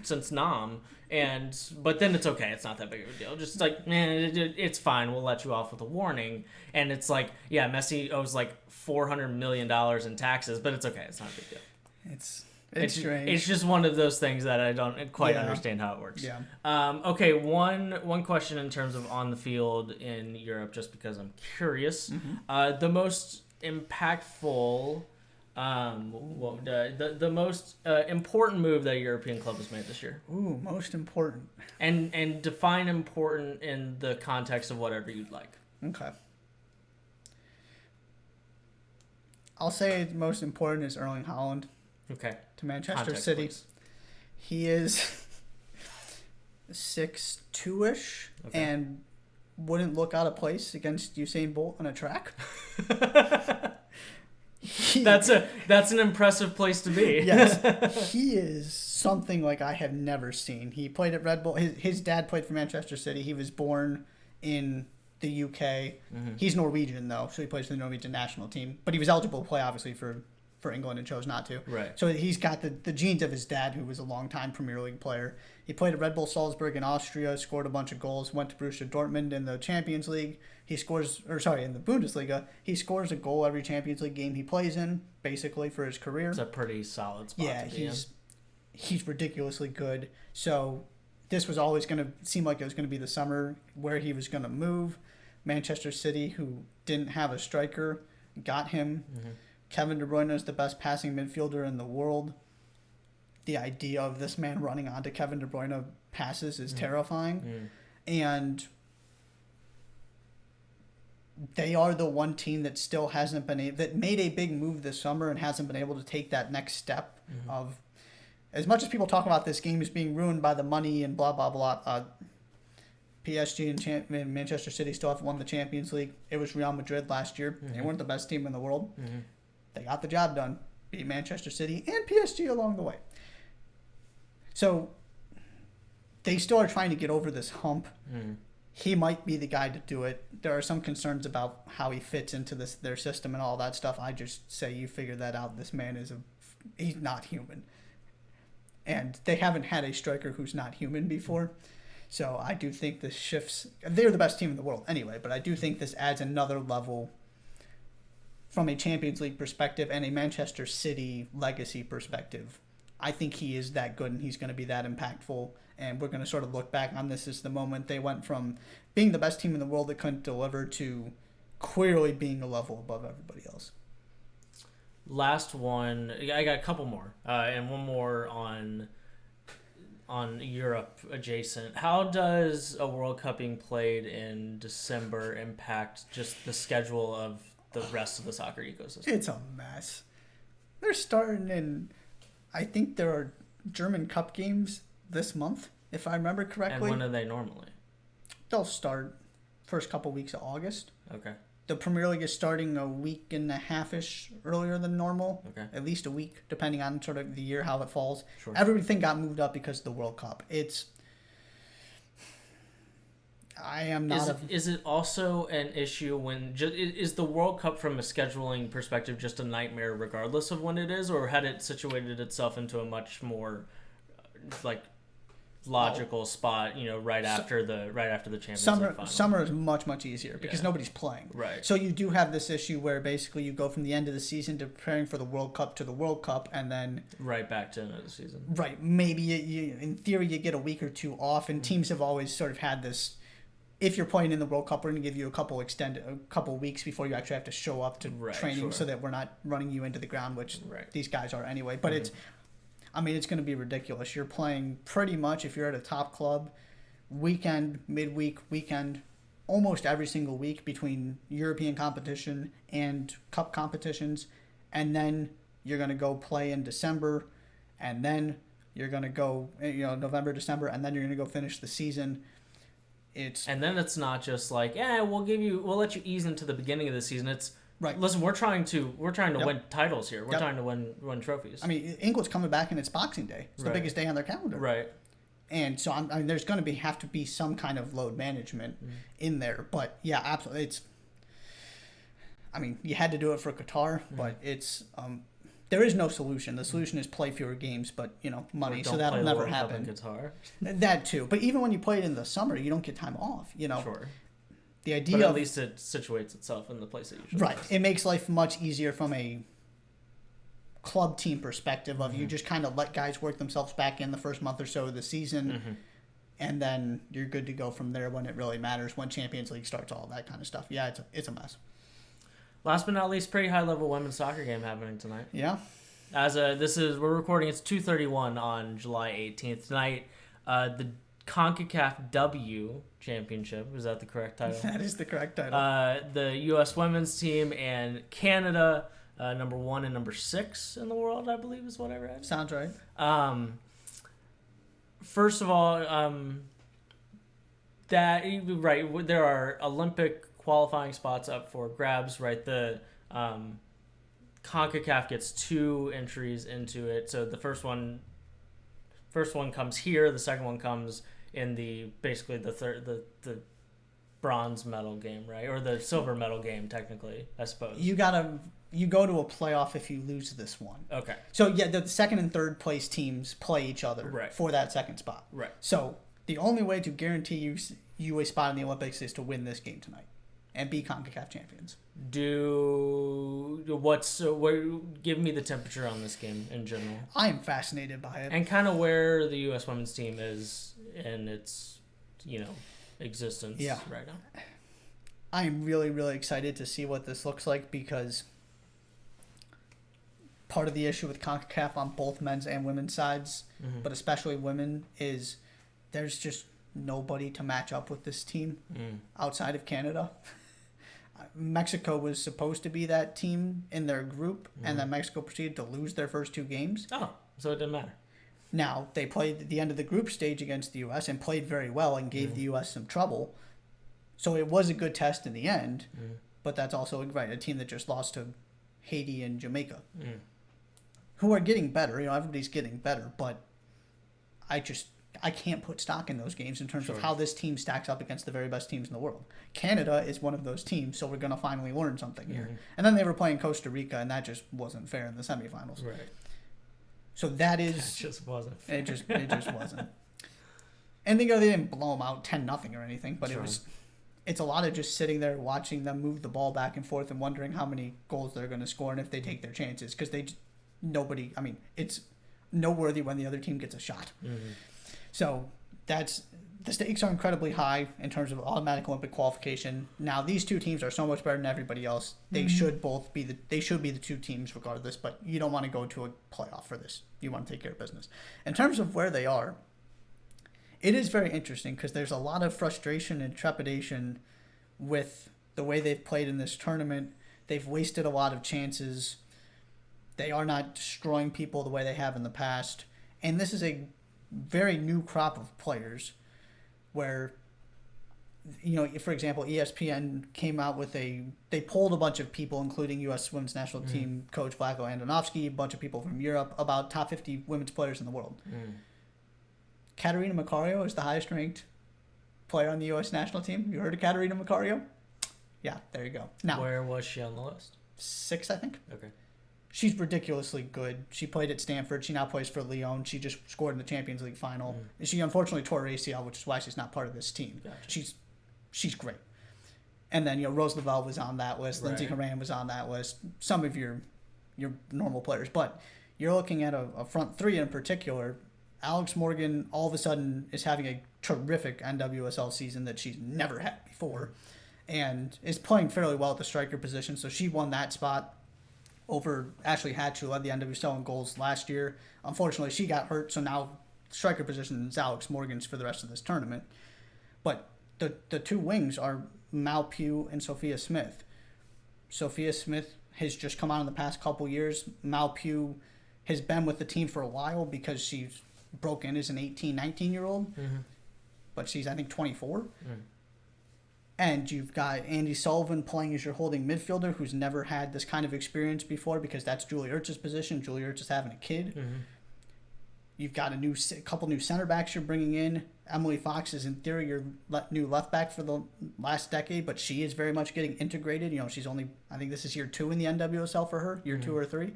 since Nam, but then it's okay, it's not that big of a deal, just it's fine, we'll let you off with a warning, and it's Messi owes $400 million in taxes, but it's okay, it's not a big deal. It's strange. It's just one of those things that I don't quite understand how it works. Yeah. Okay, one question in terms of on the field in Europe, just because I'm curious. Mm-hmm. The most impactful, the most important move that a European club has made this year. Ooh, most important. And define important in the context of whatever you'd like. Okay. I'll say most important is Erling Haaland. Okay. To Manchester Context, City. please. He is 6'2"-ish and wouldn't look out of place against Usain Bolt on a track. That's an impressive place to be. Yes. He is something like I have never seen. He played at Red Bull. His dad played for Manchester City. He was born in the UK. Mm-hmm. He's Norwegian, though, so he plays for the Norwegian national team. But he was eligible to play, obviously, for England and chose not to. Right. So he's got the genes of his dad, who was a longtime Premier League player. He played at Red Bull Salzburg in Austria, scored a bunch of goals, went to Borussia Dortmund in the Champions League. In the Bundesliga, he scores a goal every Champions League game he plays in, basically, for his career. It's a pretty solid spot to be in. He's ridiculously good. So this was always going to seem like it was going to be the summer where he was going to move. Manchester City, who didn't have a striker, got him. Mm-hmm. Kevin De Bruyne is the best passing midfielder in the world. The idea of this man running onto Kevin De Bruyne passes is terrifying. And they are the one team that still hasn't been that made a big move this summer and hasn't been able to take that next step of, as much as people talk about this game as being ruined by the money and blah, blah, blah, PSG and Manchester City still haven't won the Champions League. It was Real Madrid last year. They weren't the best team in the world. They got the job done. Beat Manchester City and PSG along the way. So they still are trying to get over this hump. He might be the guy to do it. There are some concerns about how he fits into their system and all that stuff. I just say you figure that out. This man he's not human. And they haven't had a striker who's not human before. So I do think this shifts. They're the best team in the world anyway, but I do think this adds another level from a Champions League perspective and a Manchester City legacy perspective. I think he is that good and he's going to be that impactful. And we're going to sort of look back on this as the moment they went from being the best team in the world that couldn't deliver to clearly being a level above everybody else. Last one. I got a couple more. And one more on Europe adjacent. How does a World Cup being played in December impact just the schedule of the rest of the soccer ecosystem? It's a mess. They're starting in, I think there are German Cup games this month, if I remember correctly. And when are they normally? They'll start first couple weeks of August. Okay. The Premier League is starting a week and a half-ish earlier than normal. Okay. At least a week, depending on sort of the year, how it falls. Sure. Everything got moved up because of the World Cup. Is it also an issue when is the World Cup from a scheduling perspective just a nightmare regardless of when it is, or had it situated itself into a much more logical spot, right after the Champions League final? Summer is much easier because nobody's playing. Right. So you do have this issue where basically you go from the end of the season to preparing for the World Cup to the World Cup, and then right back to another season. Right. Maybe you in theory you get a week or two off, and teams have always sort of had this. If you're playing in the World Cup, we're going to give you a couple weeks before you actually have to show up to training, so that we're not running you into the ground, which these guys are anyway. But it's going to be ridiculous. You're playing pretty much, if you're at a top club, weekend, midweek, weekend, almost every single week between European competition and cup competitions, and then you're going to go play in December, and then you're going to go November, December, and then you're going to go finish the season. And then it's not just like, we'll let you ease into the beginning of the season. It's right. Listen, we're trying to win titles here. We're trying to win trophies. I mean, England's coming back and it's Boxing Day. It's the biggest day on their calendar. Right. And so there's going to have to be some kind of load management in there. But yeah, absolutely, you had to do it for Qatar, but it's there is no solution. The solution is play fewer games, but money, so that'll never happen. That too. But even when you play it in the summer, you don't get time off. Sure. The idea, but at least it situates itself in the place that you should. Right. It makes life much easier from a club team perspective of you just kind of let guys work themselves back in the first month or so of the season, and then you're good to go from there when it really matters, when Champions League starts, all that kind of stuff. Yeah, it's a mess. Last but not least, pretty high level women's soccer game happening tonight. Yeah. We're recording. It's 2:31 on July 18th tonight. The CONCACAF W Championship, is that the correct title? That is the correct title. The U.S. women's team and Canada, number 1 and number 6 in the world, I believe is what I read. Sounds right. First of all, there are Olympic qualifying spots up for grabs, right? The CONCACAF gets 2 entries into it, so the first one comes here, the second one comes in the bronze medal game, right? Or the silver medal game, technically, I suppose. You go to a playoff if you lose this one. Okay. So yeah, the second and third place teams play each other for that second spot. Right. So the only way to guarantee you a spot in the Olympics is to win this game tonight and be CONCACAF champions. Give me the temperature on this game in general. I am fascinated by it. And kind of where the U.S. women's team is in its, existence right now. I am really, really excited to see what this looks like, because part of the issue with CONCACAF on both men's and women's sides, but especially women, is there's just nobody to match up with this team outside of Canada. Mexico was supposed to be that team in their group, and then Mexico proceeded to lose their first 2 games. Oh, so it didn't matter. Now, they played the end of the group stage against the U.S. and played very well and gave the U.S. some trouble. So it was a good test in the end, but that's also a team that just lost to Haiti and Jamaica, who are getting better. Everybody's getting better, but I can't put stock in those games in terms of how this team stacks up against the very best teams in the world. Canada is one of ththose teams, so we're going to finally learn something here. And then they were playing Costa Rica, and that just wasn't fair in the semifinals. Right. So that is... It just wasn't fair. It just wasn't. And they didn't blow them out 10-0 or anything, but it's a lot of just sitting there watching them move the ball back and forth and wondering how many goals they're going to score and if they take their chances, because it's noteworthy when the other team gets a shot. So the stakes are incredibly high in terms of automatic Olympic qualification. Now, these 2 teams are so much better than everybody else. They should be the 2 teams regardless, but you don't want to go to a playoff for this. You want to take care of business. In terms of where they are, it is very interesting because there's a lot of frustration and trepidation with the way they've played in this tournament. They've wasted a lot of chances. They are not destroying people the way they have in the past. And this is a very new crop of players where, for example, ESPN came out with they polled a bunch of people, including U.S. women's national team coach Vlatko Andonovski, a bunch of people from Europe, about top 50 women's players in the world. Katarina Macario is the highest ranked player on the U.S. national team. You heard of Katarina Macario? Yeah, there you go. Now, where was she on the list? 6, I think. Okay. She's ridiculously good. She played at Stanford. She now plays for Lyon. She just scored in the Champions League final. She unfortunately tore her ACL, which is why she's not part of this team. Gotcha. She's great. And then Rose Lavelle was on that list. Right. Lindsey Horan was on that list. Some of your normal players, but you're looking at a front 3 in particular. Alex Morgan all of a sudden is having a terrific NWSL season that she's never had before, and is playing fairly well at the striker position. So she won that spot over Ashley Hatch, who led the NWSL in goals last year. Unfortunately, she got hurt, so now striker position is Alex Morgan's for the rest of this tournament. But the 2 wings are Mal Pugh and Sophia Smith. Sophia Smith has just come out in the past couple years. Mal Pugh has been with the team for a while because she's broke in as an 18, 19-year-old. But she's, I think, 24. And you've got Andy Sullivan playing as your holding midfielder, who's never had this kind of experience before because that's Julie Ertz's position. Julie Ertz is having a kid. You've got a couple new center backs you're bringing in. Emily Fox is in theory your new left back for the last decade, but she is very much getting integrated. She's only, I think this is year 2 in the NWSL for her, year 2 or 3.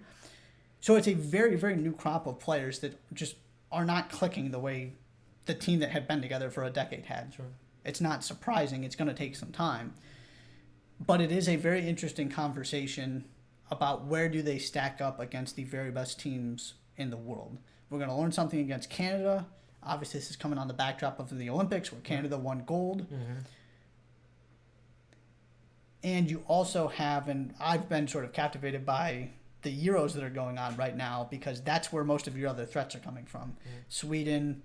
So it's a very, very new crop of players that just are not clicking the way the team that had been together for a decade had. Sure. It's not surprising. It's going to take some time. But it is a very interesting conversation about where do they stack up against the very best teams in the world. We're going to learn something against Canada. Obviously, this is coming on the backdrop of the Olympics where Canada won gold. Mm-hmm. And you also have, and I've been sort of captivated by the Euros that are going on right now because that's where most of your other threats are coming from. Mm-hmm. Sweden,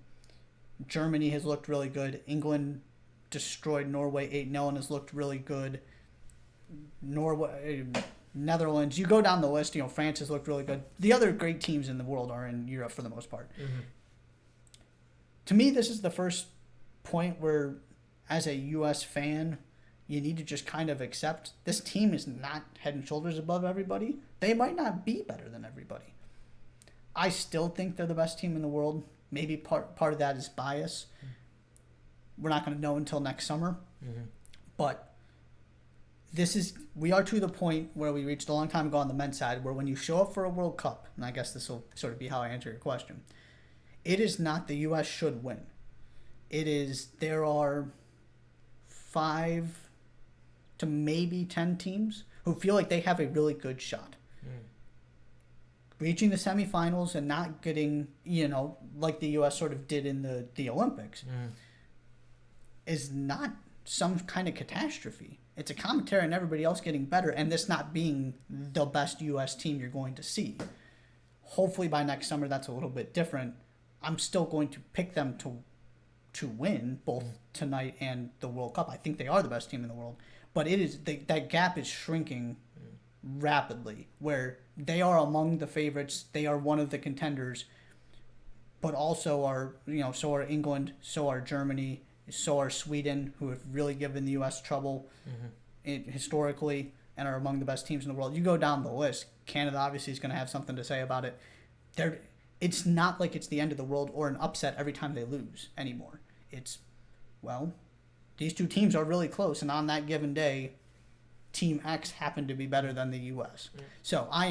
Germany has looked really good. England destroyed Norway 8-0 and has looked really good. Norway, Netherlands, you go down the list, France has looked really good. The other great teams in the world are in Europe for the most part. Mm-hmm. To me, this is the first point where, as a U.S. fan, you need to just kind of accept this team is not head and shoulders above everybody. They might not be better than everybody. I still think they're the best team in the world. Maybe part of that is bias. We're not going to know until next summer. Mm-hmm. But we are to the point where we reached a long time ago on the men's side, where when you show up for a World Cup, and I guess this will sort of be how I answer your question, it is not the U.S. should win. It is there are 5 to maybe 10 teams who feel like they have a really good shot. Reaching the semifinals and not getting, like the U.S. sort of did in the Olympics is not some kind of catastrophe. It's a commentary on everybody else getting better and this not being the best U.S. team you're going to see. Hopefully by next summer that's a little bit different. I'm still going to pick them to win both tonight and the World Cup. I think they are the best team in the world. But it is that gap is shrinking rapidly, where they are among the favorites. They are one of the contenders, but also are so are England, so are Germany, so are Sweden, who have really given the U.S. trouble historically and are among the best teams in the world. You go down the list. Canada obviously is going to have something to say about it. It's not like it's the end of the world or an upset every time they lose anymore. It's, these two teams are really close, and on that given day, Team X happened to be better than the U.S. So I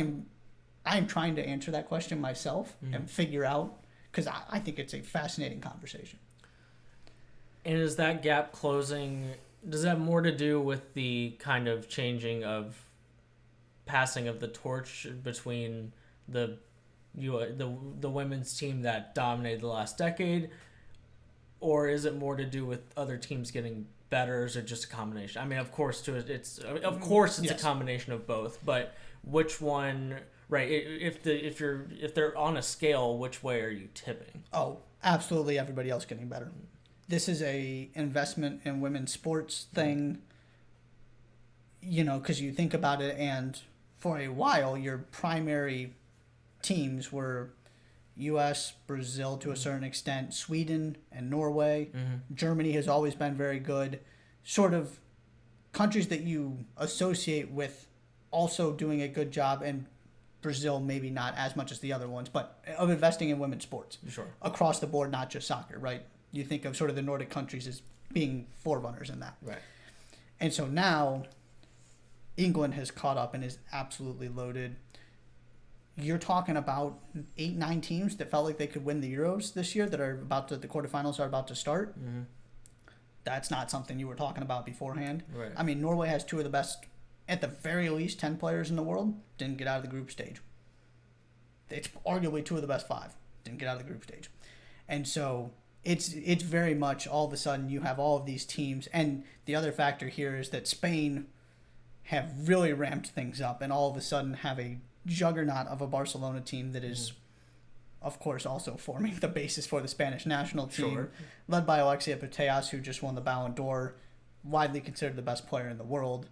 am trying to answer that question myself and figure out, because I think it's a fascinating conversation. And is that gap closing, does that have more to do with the kind of changing of passing of the torch between the women's team that dominated the last decade, or is it more to do with other teams getting better, or is it just a combination? I mean, of course, it's yes. A combination of both, but which one, right? If they're on a scale, which way are you tipping? Oh, absolutely, everybody else getting better. This is a investment in women's sports thing, because you think about it, and for a while, your primary teams were U.S., Brazil to a certain extent, Sweden and Norway. Germany has always been very good. Sort of countries that you associate with also doing a good job, and Brazil maybe not as much as the other ones, but of investing in women's sports. Sure. Across the board, not just soccer, right? You think of sort of the Nordic countries as being forerunners in that. Right. And so now England has caught up and is absolutely loaded. You're talking about 8-9 teams that felt like they could win the Euros this year that are the quarterfinals are about to start. That's not something you were talking about beforehand. Right. I mean, Norway has 2 of the best, at the very least, 10 players in the world. Didn't get out of the group stage. It's arguably 2 of the best 5. Didn't get out of the group stage. And so it's very much all of a sudden you have all of these teams. And the other factor here is that Spain have really ramped things up and all of a sudden have a juggernaut of a Barcelona team that is, of course, also forming the basis for the Spanish national team, led by Alexia Putellas, who just won the Ballon d'Or, widely considered the best player in the world.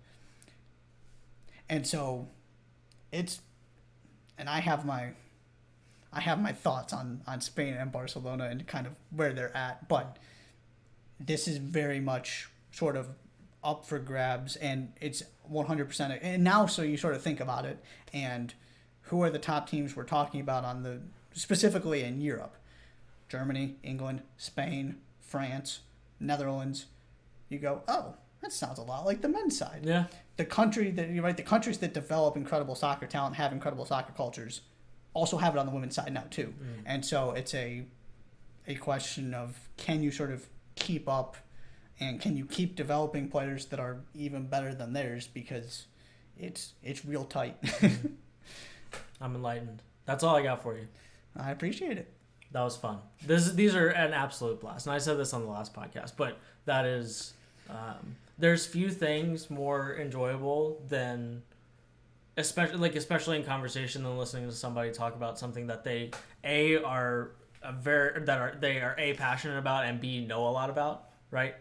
And so I have my thoughts on Spain and Barcelona and kind of where they're at, but this is very much sort of up for grabs, and it's 100%. And now, so you sort of think about it, and who are the top teams we're talking about specifically in Europe? Germany, England, Spain, France, Netherlands. You go, oh, that sounds a lot like the men's side. Yeah. The countries that develop incredible soccer talent, have incredible soccer cultures, also have it on the women's side now too. And so it's a question of, can you sort of keep up, and can you keep developing players that are even better than theirs? Because it's real tight. I'm enlightened. That's all I got for you. I appreciate it. That was fun. These are an absolute blast. And I said this on the last podcast, but that is, there's few things more enjoyable than, especially in conversation, than listening to somebody talk about something that they are passionate about, and B, know a lot about, right?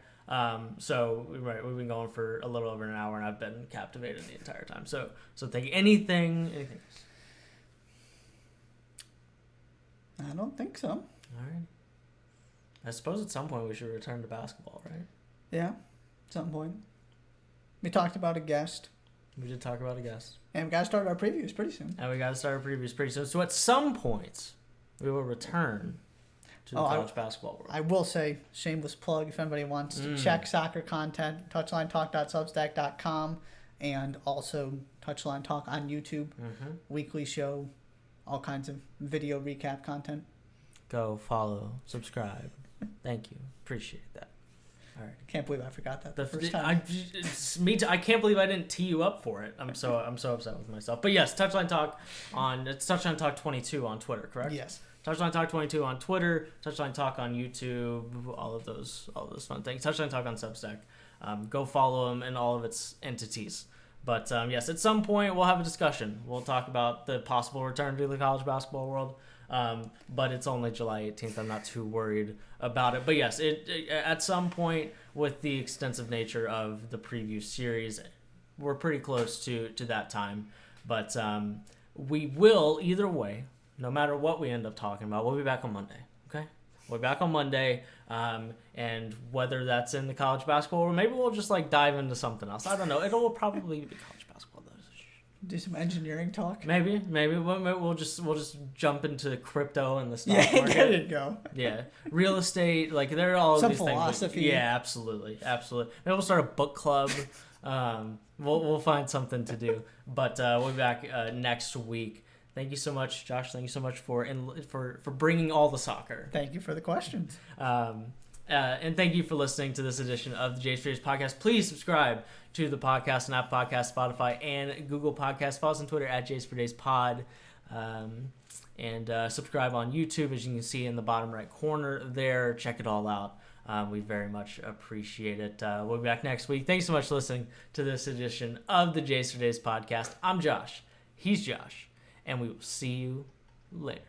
So we've been going for a little over an hour, and I've been captivated the entire time. So thank you. Anything else? I don't think so. All right. I suppose at some point we should return to basketball, right? Yeah, at some point. We talked about a guest. We did talk about a guest. And we got to start our previews pretty soon. So at some point, we will return to the college basketball world. I will say, shameless plug, if anybody wants to check soccer content, touchlinetalk.substack.com, and also Touchline Talk on YouTube. Weekly show, all kinds of video recap content. Go follow, subscribe. Thank you. Appreciate that. All right. Can't believe I forgot that the first time. I can't believe I didn't tee you up for it. I'm so upset with myself. But yes, Touchline Talk it's Touchline Talk 22 on Twitter, correct? Yes. Touchline Talk 22 on Twitter, Touchline Talk on YouTube, all of those fun things. Touchline Talk on Substack. Go follow them and all of its entities. But yes, at some point we'll have a discussion. We'll talk about the possible return to the college basketball world. But it's only July 18th. I'm not too worried about it. But yes, at some point, with the extensive nature of the preview series, we're pretty close to that time. But we will, either way, no matter what we end up talking about, we'll be back on Monday. Okay? We'll be back on Monday. And whether that's in the college basketball, or maybe we'll just dive into something else. I don't know. It will probably be college basketball, though. Do some engineering talk. Maybe we'll just jump into crypto and the stock market. There you go. Yeah, real estate. There are all of some these philosophy. things. Yeah, absolutely. Maybe we'll start a book club. We'll find something to do. But we'll be back next week. Thank you so much, Josh. Thank you so much for bringing all the soccer. Thank you for the questions. And thank you for listening to this edition of the Jace Freitas Podcast. Please subscribe to the podcast on Apple Podcasts, Spotify, and Google Podcasts. Follow us on Twitter at Jace Freitas Pod. And subscribe on YouTube, as you can see in the bottom right corner there. Check it all out. We very much appreciate it. We'll be back next week. Thanks so much for listening to this edition of the Jace Freitas Podcast. I'm Josh. He's Josh. And we will see you later.